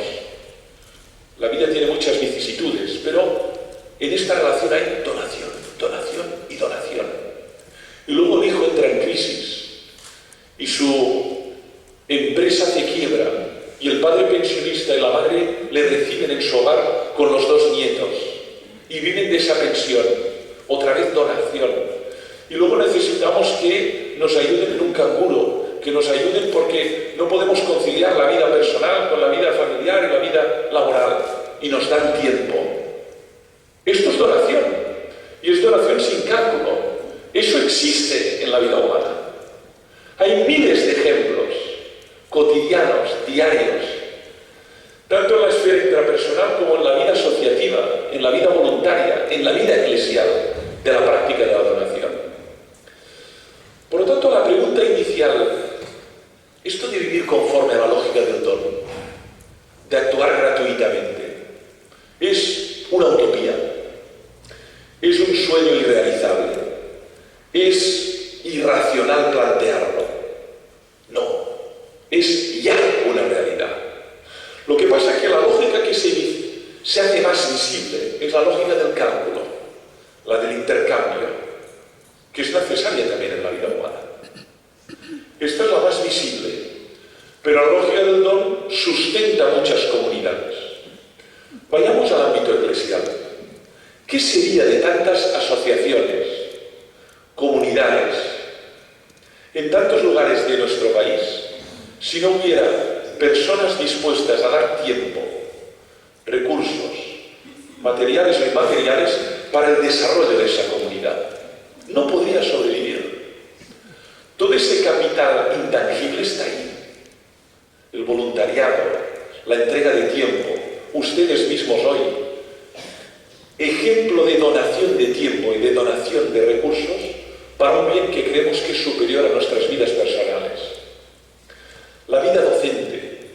La vida tiene muchas vicisitudes, pero en esta relación hay donación, donación y donación. Y luego el hijo entra en crisis y su empresa se quiebra y el padre pensionista y la madre le reciben en su hogar con los dos nietos y viven de esa pensión. Otra vez donación. Y luego necesitamos que nos ayuden en un canguro, que nos ayuden porque no podemos conciliar la vida personal con la vida familiar y la vida laboral. Y nos dan tiempo. Esto es donación. Y es donación sin cálculo. Eso existe en la vida humana. Hay miles de ejemplos cotidianos, diarios, tanto en la esfera intrapersonal como en la vida asociativa, en la vida voluntaria, en la vida eclesial, de la práctica de la donación. Por lo tanto, la pregunta inicial, esto de vivir conforme a la lógica del don, de actuar gratuitamente, es una utopía, es un sueño irrealizable, es irracional plantearlo. No, es ya una realidad. Lo que pasa es que la lógica que se hace más visible es la lógica del cálculo, la del intercambio, que es necesaria también en la vida humana. Esta es la más visible, pero la lógica del don sustenta muchas comunidades. Vayamos al ámbito eclesial. ¿Qué sería de tantas asociaciones, comunidades, en tantos lugares de nuestro país, si no hubiera personas dispuestas a dar tiempo, recursos, materiales o inmateriales, para el desarrollo de esa comunidad? No podría sobrevivir. Todo ese capital intangible está ahí. El voluntariado, la entrega de tiempo, ustedes mismos hoy, ejemplo de donación de tiempo y de donación de recursos para un bien que creemos que es superior a nuestras vidas personales. La vida docente.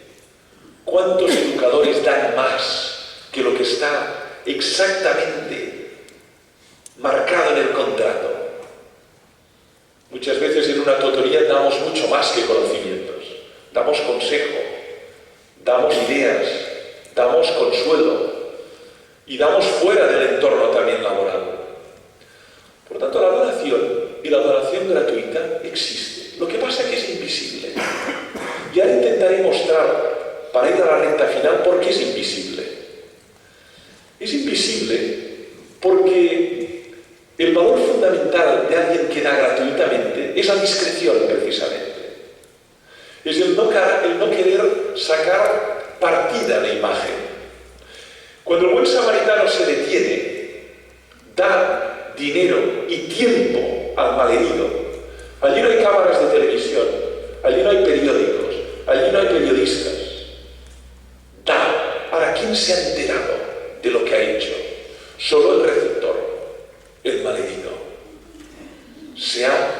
¿Cuántos educadores dan más que lo que está exactamente marcado en el contrato. Muchas veces en una tutoría damos mucho más que conocimientos, damos consejo, damos ideas, damos consuelo y damos fuera del entorno también laboral. Por tanto, la donación y la donación gratuita existe. Lo que pasa es que es invisible. Y ahora intentaré mostrar, para ir a la recta final, por qué es invisible. Es invisible porque el valor fundamental de alguien que da gratuitamente es la discreción, precisamente. Es el no querer sacar partida de imagen. Cuando el buen samaritano se detiene, da dinero y tiempo al malherido. Allí no hay cámaras de televisión, allí no hay periódicos, allí no hay periodistas. Da. Ahora, ¿quién se ha enterado de lo que ha hecho? Solo el receptor, el malherido. Se ha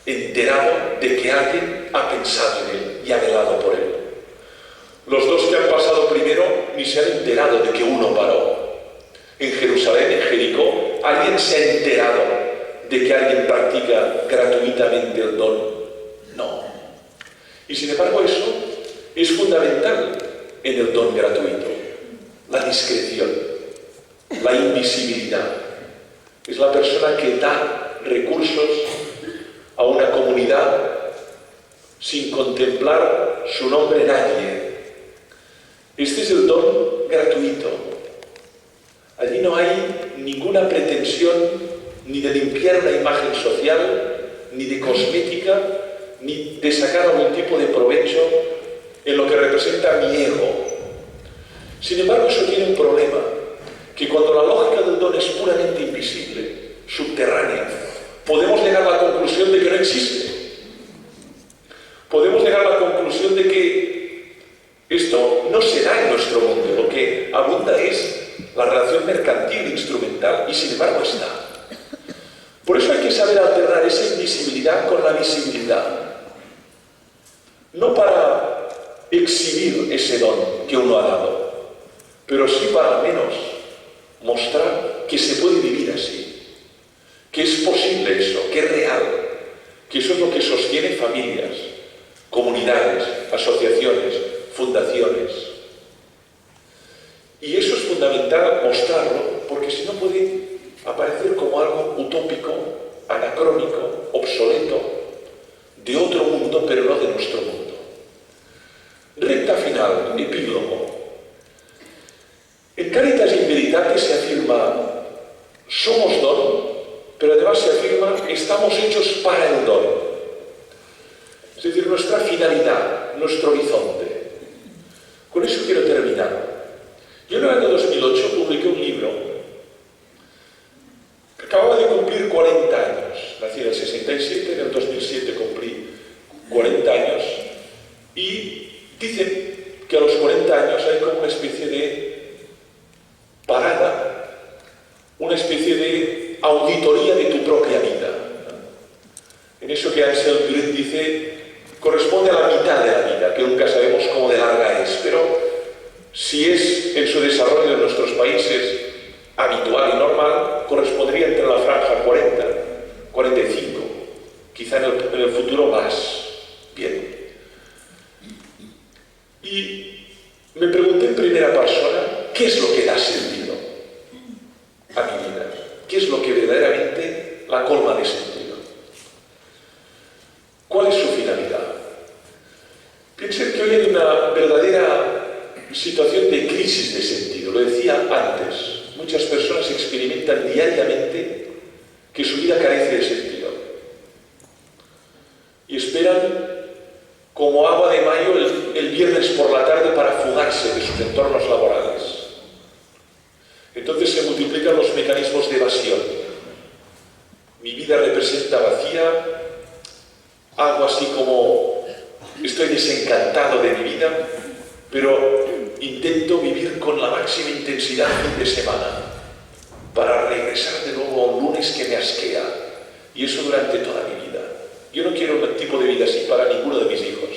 enterado de que alguien ha pensado en él y ha velado por él. Los dos que han pasado primero ni se han enterado de que uno paró. En Jerusalén, en Jericó, ¿alguien se ha enterado de que alguien practica gratuitamente el don? No. Y sin embargo eso es fundamental en el don gratuito. La discreción, la invisibilidad. Es la persona que da recursos a una comunidad sin contemplar su nombre nadie. Este es el don gratuito. Allí no hay ninguna pretensión ni de limpiar una imagen social, ni de cosmética, ni de sacar algún tipo de provecho en lo que representa mi ego. Sin embargo, eso tiene un problema, que cuando la lógica del don es puramente invisible, subterránea, podemos llegar a la conclusión de que no existe. Podemos llegar a la conclusión de que esto no se da en nuestro mundo. Lo que abunda es la relación mercantil, instrumental, y sin embargo está. Por eso hay que saber alternar esa invisibilidad con la visibilidad. No para exhibir ese don que uno ha dado, pero sí para al menos mostrar que se puede vivir así, que es posible eso, que es real, que eso es lo que sostiene familias, comunidades, asociaciones, fundaciones. Y eso es fundamental mostrarlo, porque si no puede aparecer como algo utópico, anacrónico, obsoleto, de otro mundo, pero no de nuestro mundo. Recta final, epílogo. En Caritas in Veritate se afirma, somos don, pero además se afirma, estamos hechos para el don. Es decir, nuestra finalidad, nuestro horizonte. Con eso quiero terminar. Yo en el año 2008 publiqué un libro que acababa de cumplir 40 años. Nací en el 67, en el 2007 cumplí 40 años. Y dicen que a los 40 años hay como una especie de parada, una especie de auditoría de tu propia vida. En eso que Ansel Glenn dice, corresponde a la mitad de la vida, que nunca sabemos cómo de larga es, pero si es en su desarrollo en nuestros países habitual y normal, correspondería entre la franja 40, 45, quizá en el futuro más. Bien. Y me pregunté en primera persona, ¿qué es lo que da sentido a mi vida? ¿Qué es lo que verdaderamente la colma de sentido? ¿Cuál es su finalidad? Piensen que hoy hay una verdadera situación de crisis de sentido. Lo decía antes, muchas personas experimentan diariamente que su vida carece de sentido. Y esperan como agua de mayo el viernes por la tarde para fugarse de sus entornos laborales. Entonces se multiplican los mecanismos de evasión. Mi vida representa vacía, algo así como estoy desencantado de mi vida, pero intento vivir con la máxima intensidad fin de semana para regresar de nuevo a un lunes que me asquea, y eso durante toda mi vida. Yo no quiero un tipo de vida así para ninguno de mis hijos,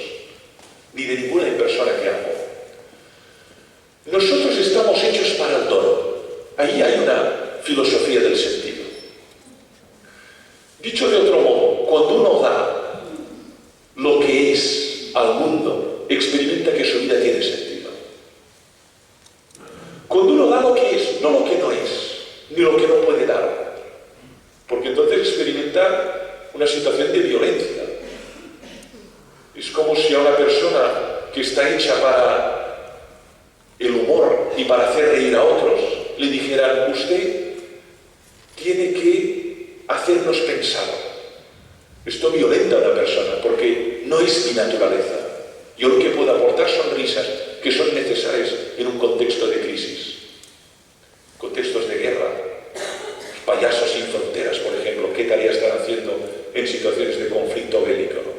ni de ninguna persona que amo. Nosotros estamos hechos para experimenta que su vida tiene sentido. Cuando uno da lo que es, no lo que no es, ni lo que no puede dar. Porque entonces experimenta una situación de violencia. Es como si a una persona que está hecha para el humor y para hacer reír a otros, le dijeran: usted tiene que hacernos pensar. Esto violenta a una persona porque no es mi naturaleza. Yo lo que puedo aportar son risas que son necesarias en un contexto de crisis, contextos de guerra. Los payasos sin fronteras, por ejemplo, ¿qué tareas están haciendo en situaciones de conflicto bélico, ¿no?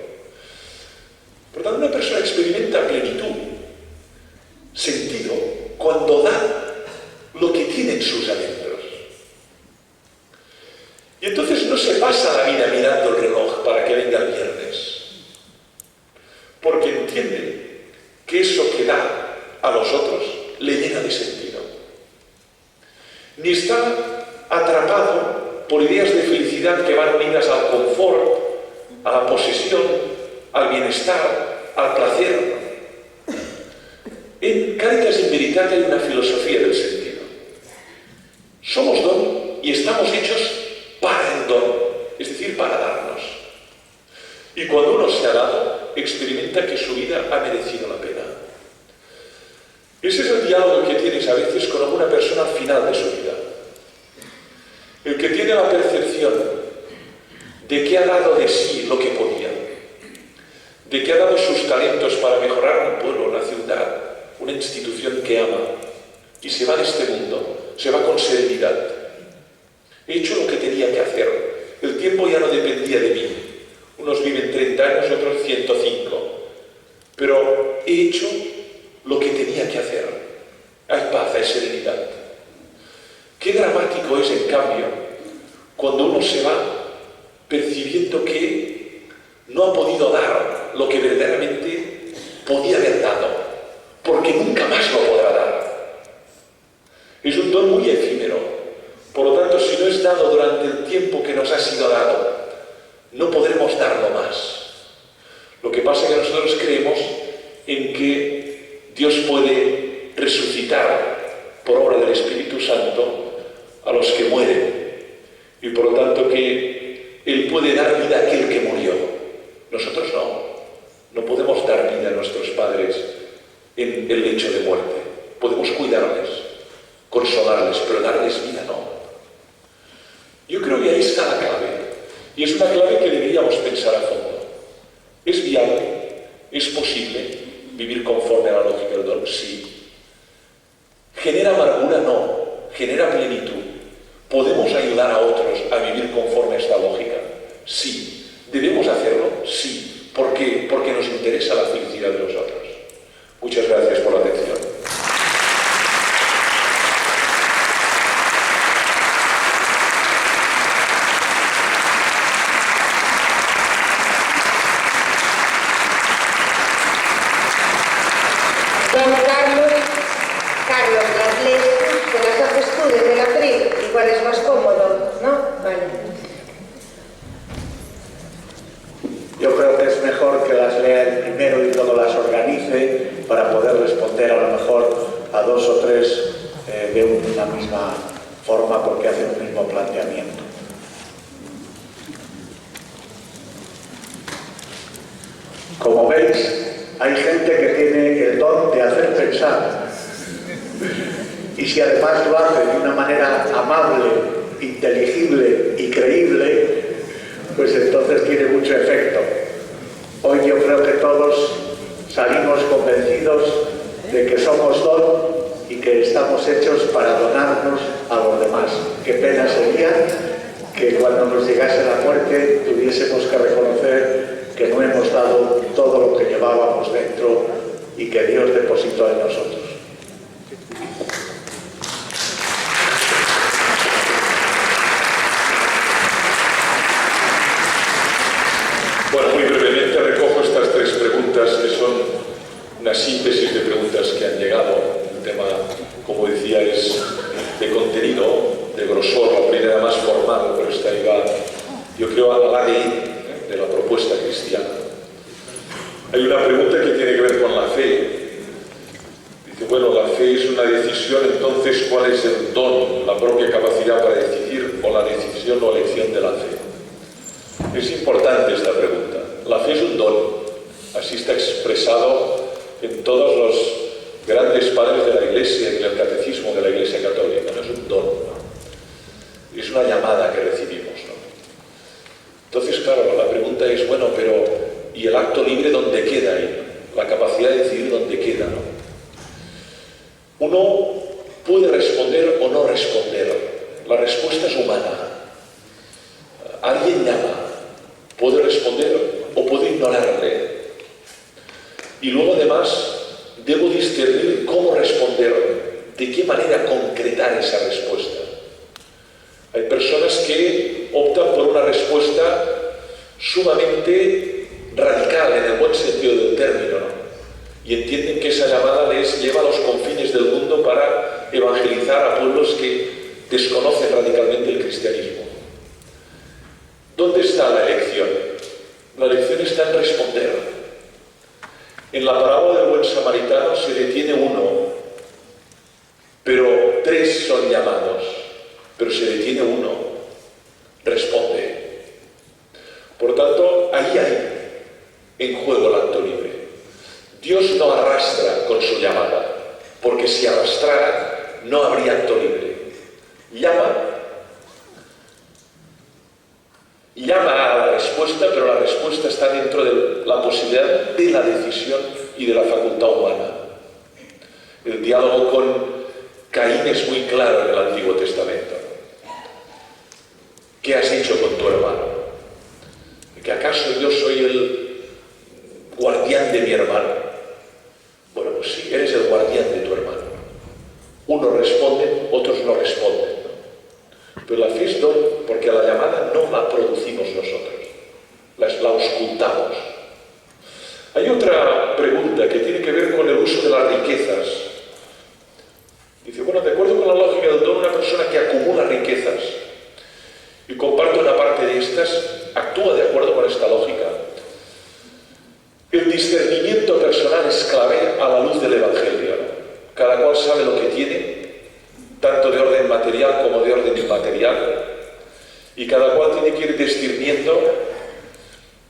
Por tanto, una persona experimenta plenitud, sentido, cuando da lo que tiene en sus adentros. Y entonces no se pasa la vida mirando el reloj para que venga el viernes, porque entiende que eso que da a los otros le llena de sentido. Ni está atrapado por ideas de felicidad que van unidas al confort, a la posesión, al bienestar, al placer. En Caritas in Veritate hay una filosofía del sentido. Somos don y estamos hechos para el don, es decir, para darnos. Y cuando uno se ha dado, experimenta que su vida ha merecido la pena. Ese es el diálogo que tienes a veces con alguna persona al final de su vida. El que tiene la percepción de que ha dado de sí lo que podía, de que ha dado sus talentos para mejorar un pueblo, una ciudad, una institución que ama, y se va de este mundo, se va con serenidad. He hecho lo que tenía que hacer. El tiempo ya no dependía de mí. Unos viven 30 años, otros 105. Pero he hecho lo que tenía que hacer. Hay paz, hay serenidad. Qué dramático es, en cambio, cuando uno se va percibiendo que no ha podido dar lo que verdaderamente podía haber dado, porque nunca más lo podrá dar. Es un don muy efímero. Por lo tanto, si no es dado durante el tiempo que nos ha sido dado, no podremos darlo más. Lo que pasa es que nosotros creemos en que Dios puede resucitar por obra del Espíritu Santo a los que mueren, y por lo tanto que Él puede dar vida a aquel que murió. Nosotros no podemos dar vida a nuestros padres en el lecho de muerte. Podemos cuidarles, consolarles, pero darles vida no. Yo creo que ahí está la clave, y es una clave que deberíamos pensar a fondo. ¿Es viable? ¿Es posible vivir conforme a la lógica del don? Sí. ¿Genera amargura? No. ¿Genera plenitud? ¿Podemos ayudar a otros a vivir conforme a esta lógica? Sí. ¿Debemos hacerlo? Sí. ¿Por qué? Porque nos interesa la felicidad de los otros. Muchas gracias por la atención. Carlos, las leyes te las haces tú desde la PRI, igual es más cómodo, ¿no? Vale. Yo creo que es mejor que las lea él primero y luego las organice para poder responder a lo mejor a dos o tres de una misma forma, porque hacen un mismo planteamiento. Como veis, hay gente que tiene el don de hacer pensar. Y si además lo hace de una manera amable, inteligible y creíble, pues entonces tiene mucho efecto. Hoy yo creo que todos salimos convencidos de que somos don y que estamos hechos para donarnos a los demás. Qué pena sería que cuando nos llegase la muerte tuviésemos que reconocer que no hemos dado todo lo que llevábamos dentro y que Dios depositó en nosotros. Bueno, muy brevemente recojo estas tres preguntas que son una síntesis de preguntas que han llegado. El tema, como decía, es de contenido, de grosor. La primera más formal, pero esta iba, yo creo, al ADN de la propuesta cristiana. Hay una pregunta que tiene que ver con la la decisión, entonces, ¿cuál es el don, la propia capacidad para decidir, o la decisión o elección de la fe? Es importante esta pregunta. La fe es un don, así está expresado en todos los grandes padres de la Iglesia y en el catecismo de la Iglesia Católica. No es un don, ¿no? Es una llamada que recibimos, ¿no? Entonces, claro, la pregunta es, bueno, pero ¿y el acto libre dónde queda ahí? La capacidad de decidir dónde queda, ¿no? Uno puede responder o no responder. La respuesta es humana. Alguien llama, puede responder o puede ignorarle. Y luego, además, debo discernir cómo responder, de qué manera concretar esa respuesta. Hay personas que optan por una respuesta sumamente radical, en el buen sentido del término, ¿no? Y entienden que esa llamada les lleva a los confines del mundo para evangelizar a pueblos que desconocen radicalmente el cristianismo. ¿Dónde está la elección? La elección está en responder. En la parábola del buen samaritano se detiene uno, pero 3 son llamados, pero se detiene uno, responde. Por tanto, ahí hay en juego el acto libre. Dios no arrastra con su llamada, porque si arrastrara no habría acto libre. Llama a la respuesta, pero la respuesta está dentro de la posibilidad de la decisión y de la facultad humana. El diálogo con Caín es muy claro en el Antiguo Testamento. ¿Qué has hecho con tu hermano? ¿Que acaso yo soy el guardián de mi hermano? Bueno, pues sí, eres el guardián de tu hermano. Unos responden, otros no responden, ¿no? Pero la fe es don, porque la llamada no la producimos nosotros, la auscultamos. Hay otra pregunta que tiene que ver con el uso de las riquezas. Dice, bueno, de acuerdo con la lógica del don, una persona que acumula riquezas y comparte una parte de estas, actúa de acuerdo con esta lógica. El discernimiento personal es clave a la luz del Evangelio, ¿no? Cada cual sabe lo que tiene, tanto de orden material como de orden inmaterial, y cada cual tiene que ir discerniendo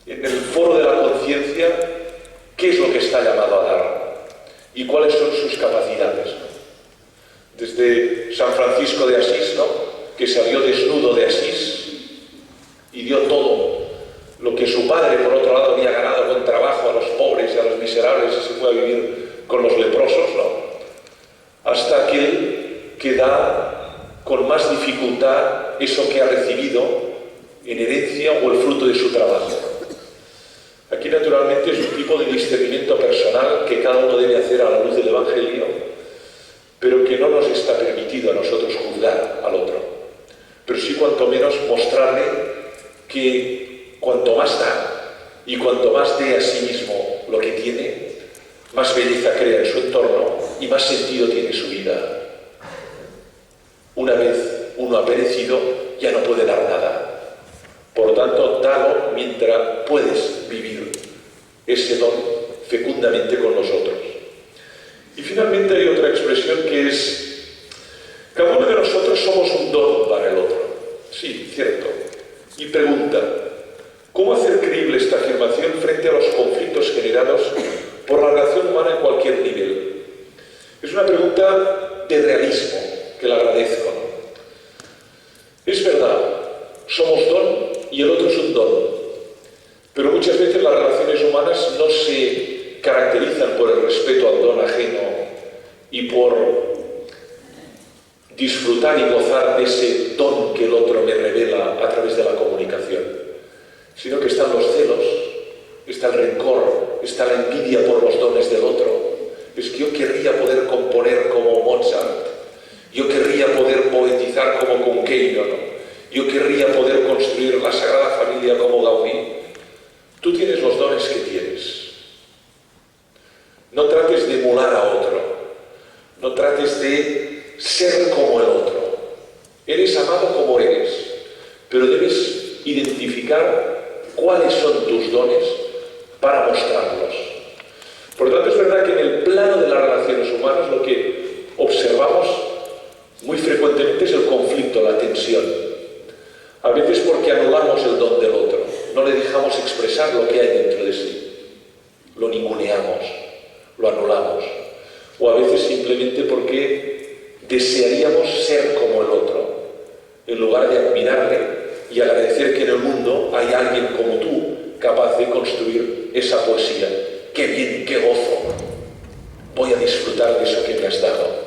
en el foro de la conciencia qué es lo que está llamado a dar y cuáles son sus capacidades, ¿no? Desde San Francisco de Asís, ¿no?, que salió desnudo de Asís y dio todo lo que su padre, por otro lado, había ganado con trabajo a los pobres y a los miserables, y se fue a vivir con los leprosos, ¿no?, hasta aquel que da con más dificultad eso que ha recibido en herencia o el fruto de su trabajo. Aquí, naturalmente, es un tipo de discernimiento personal que cada uno debe hacer a la luz del Evangelio, pero que no nos está permitido a nosotros juzgar al otro, pero sí cuanto menos mostrarle que cuanto más da y cuanto más dé a sí mismo lo que tiene, más belleza crea en su entorno y más sentido tiene su vida. Una vez uno ha perecido, ya no puede dar nada. Por lo tanto, dalo mientras puedes vivir ese don fecundamente con nosotros. Y finalmente hay otra expresión que es: cada uno de nosotros somos un don para el otro. Sí, cierto. Y pregunta: ¿cómo hacer creíble esta afirmación frente a los conflictos generados por la relación humana en cualquier nivel? Es una pregunta de realismo, que le agradezco, ¿no? Es verdad, somos don y el otro es un don, pero muchas veces las relaciones humanas no se caracterizan por el respeto al don ajeno y por disfrutar y gozar de ese don que el otro me revela a través de la comunicación, sino que están los celos, está el rencor, está la envidia por los dones del otro. Es que yo querría poder componer como Mozart, yo querría poder poetizar como Conqueiro, ¿no? Yo querría poder construir la Sagrada Familia como Gaudí. Tú tienes los dones que tienes. No trates de emular a otro, no trates de ser como el otro. Eres amado como eres, pero debes identificar cuáles son tus dones para mostrarlos. Por lo tanto, es verdad que en el plano de las relaciones humanas lo que observamos muy frecuentemente es el conflicto, la tensión. A veces porque anulamos el don del otro, no le dejamos expresar lo que hay dentro de sí, lo ninguneamos, lo anulamos, o a veces simplemente porque desearíamos ser como el otro, en lugar de admirarle y agradecer que en el mundo hay alguien como tú capaz de construir esa poesía. ¡Qué bien, qué gozo! Voy a disfrutar de eso que me has dado.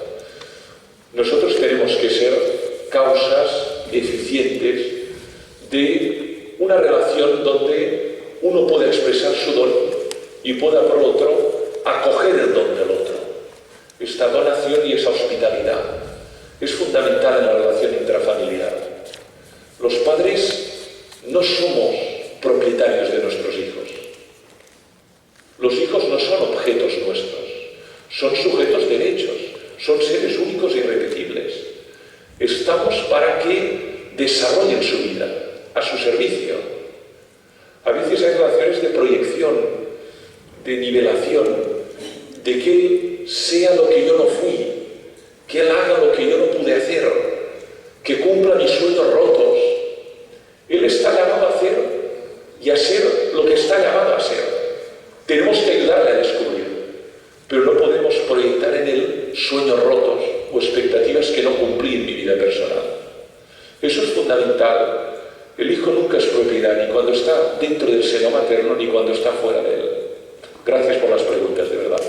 Nosotros tenemos que ser causas eficientes de una relación donde uno pueda expresar su don y pueda, por otro, acoger el don del otro. Esta donación y esa hospitalidad es fundamental en la relación intrafamiliar. Los padres no somos propietarios de nuestros hijos. Los hijos no son objetos nuestros, son sujetos derechos, son seres únicos e irrepetibles. Estamos para que desarrollen su vida a su servicio. A veces hay relaciones de proyección, de nivelación, de que él sea lo que yo no fui, que él haga lo que yo no pude hacer, que cumpla mis sueños rotos. Él está llamado a hacer y a ser lo que está llamado a ser. Tenemos que ayudarle a descubrir, pero no podemos proyectar en él sueños rotos o expectativas que no cumplí en mi vida personal. Eso es fundamental. El hijo nunca es propiedad, ni cuando está dentro del seno materno, ni cuando está fuera de él. Gracias por las preguntas, de verdad.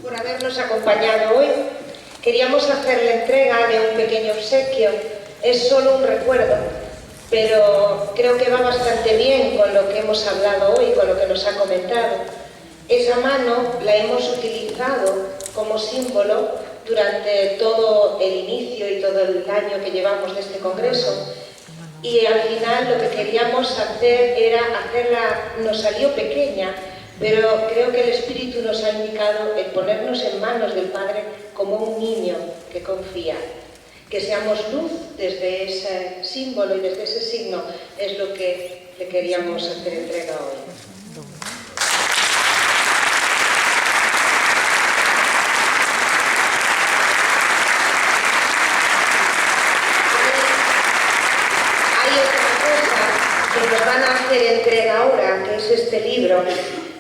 Por habernos acompañado hoy. Queríamos hacer la entrega de un pequeño obsequio. Es solo un recuerdo, pero creo que va bastante bien con lo que hemos hablado hoy, con lo que nos ha comentado. Esa mano la hemos utilizado como símbolo durante todo el inicio y todo el año que llevamos de este congreso. Y al final lo que queríamos hacer era hacerla, nos salió pequeña, pero creo que el Espíritu nos ha indicado el ponernos en manos del Padre como un niño que confía. Que seamos luz desde ese símbolo y desde ese signo es lo que le queríamos hacer entrega hoy. Hay otra cosa que nos van a hacer entrega ahora, que es este libro,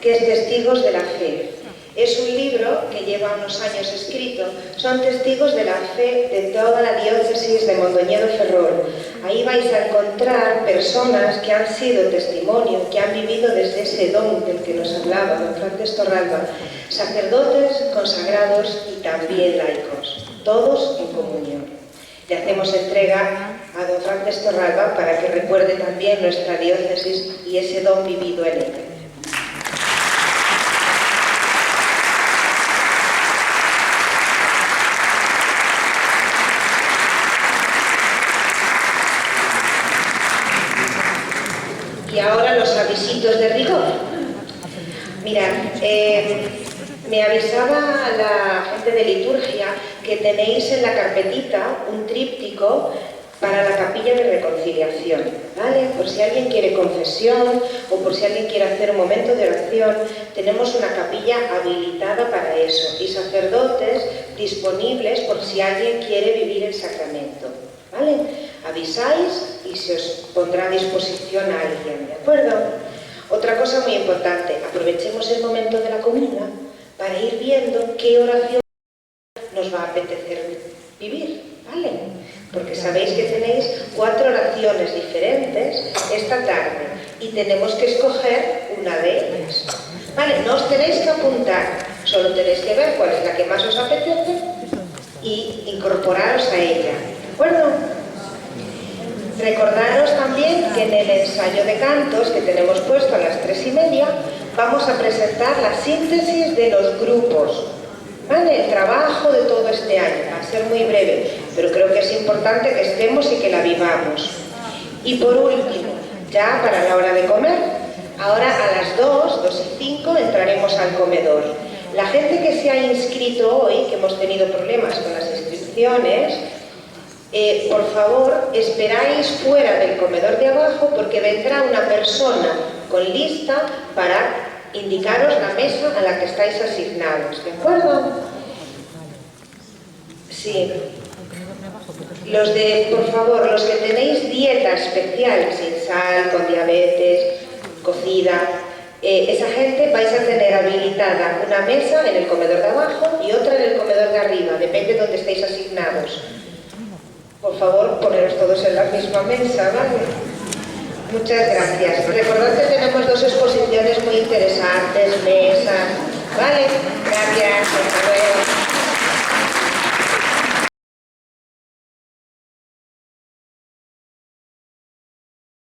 que es Testigos de la Fe. Es un libro que lleva unos años escrito. Son testigos de la fe de toda la diócesis de Mondoñedo Ferrol. Ahí vais a encontrar personas que han sido testimonio, que han vivido desde ese don del que nos hablaba don Frances Torralba, sacerdotes, consagrados y también laicos, todos en comunión. Le hacemos entrega a don Frances Torralba para que recuerde también nuestra diócesis y ese don vivido en ella. Y ahora los avisitos de rigor. Mirad, me avisaba la gente de liturgia que tenéis en la carpetita un tríptico para la capilla de reconciliación, ¿vale? Por si alguien quiere confesión o por si alguien quiere hacer un momento de oración, tenemos una capilla habilitada para eso y sacerdotes disponibles por si alguien quiere vivir el sacramento, ¿vale? Avisáis y se os pondrá a disposición a alguien, ¿de acuerdo? Otra cosa muy importante, aprovechemos el momento de la comida para ir viendo qué oración nos va a apetecer vivir, ¿vale? Porque sabéis que tenéis 4 oraciones diferentes esta tarde y tenemos que escoger una de ellas, ¿vale? No os tenéis que apuntar, solo tenéis que ver cuál es la que más os apetece y incorporaros a ella, ¿de acuerdo? Recordaros también que en el ensayo de cantos que tenemos puesto a las 3:30 vamos a presentar la síntesis de los grupos, ¿vale? El trabajo de todo este año. Va a ser muy breve, pero creo que es importante que estemos y que la vivamos. Y por último, ya para la hora de comer, Ahora a las 2:05 entraremos al comedor. La gente que se ha inscrito hoy, que hemos tenido problemas con las inscripciones, por favor, esperáis fuera del comedor de abajo porque vendrá una persona con lista para indicaros la mesa a la que estáis asignados, ¿de acuerdo? Sí. Por favor, los que tenéis dieta especial, sin sal, con diabetes, cocida, esa gente vais a tener habilitada una mesa en el comedor de abajo y otra en el comedor de arriba, depende de donde estéis asignados. Por favor, poneros todos en la misma mesa, ¿vale? Muchas gracias. Recordad que tenemos 2 exposiciones muy interesantes, mesas, ¿vale? Gracias, hasta luego.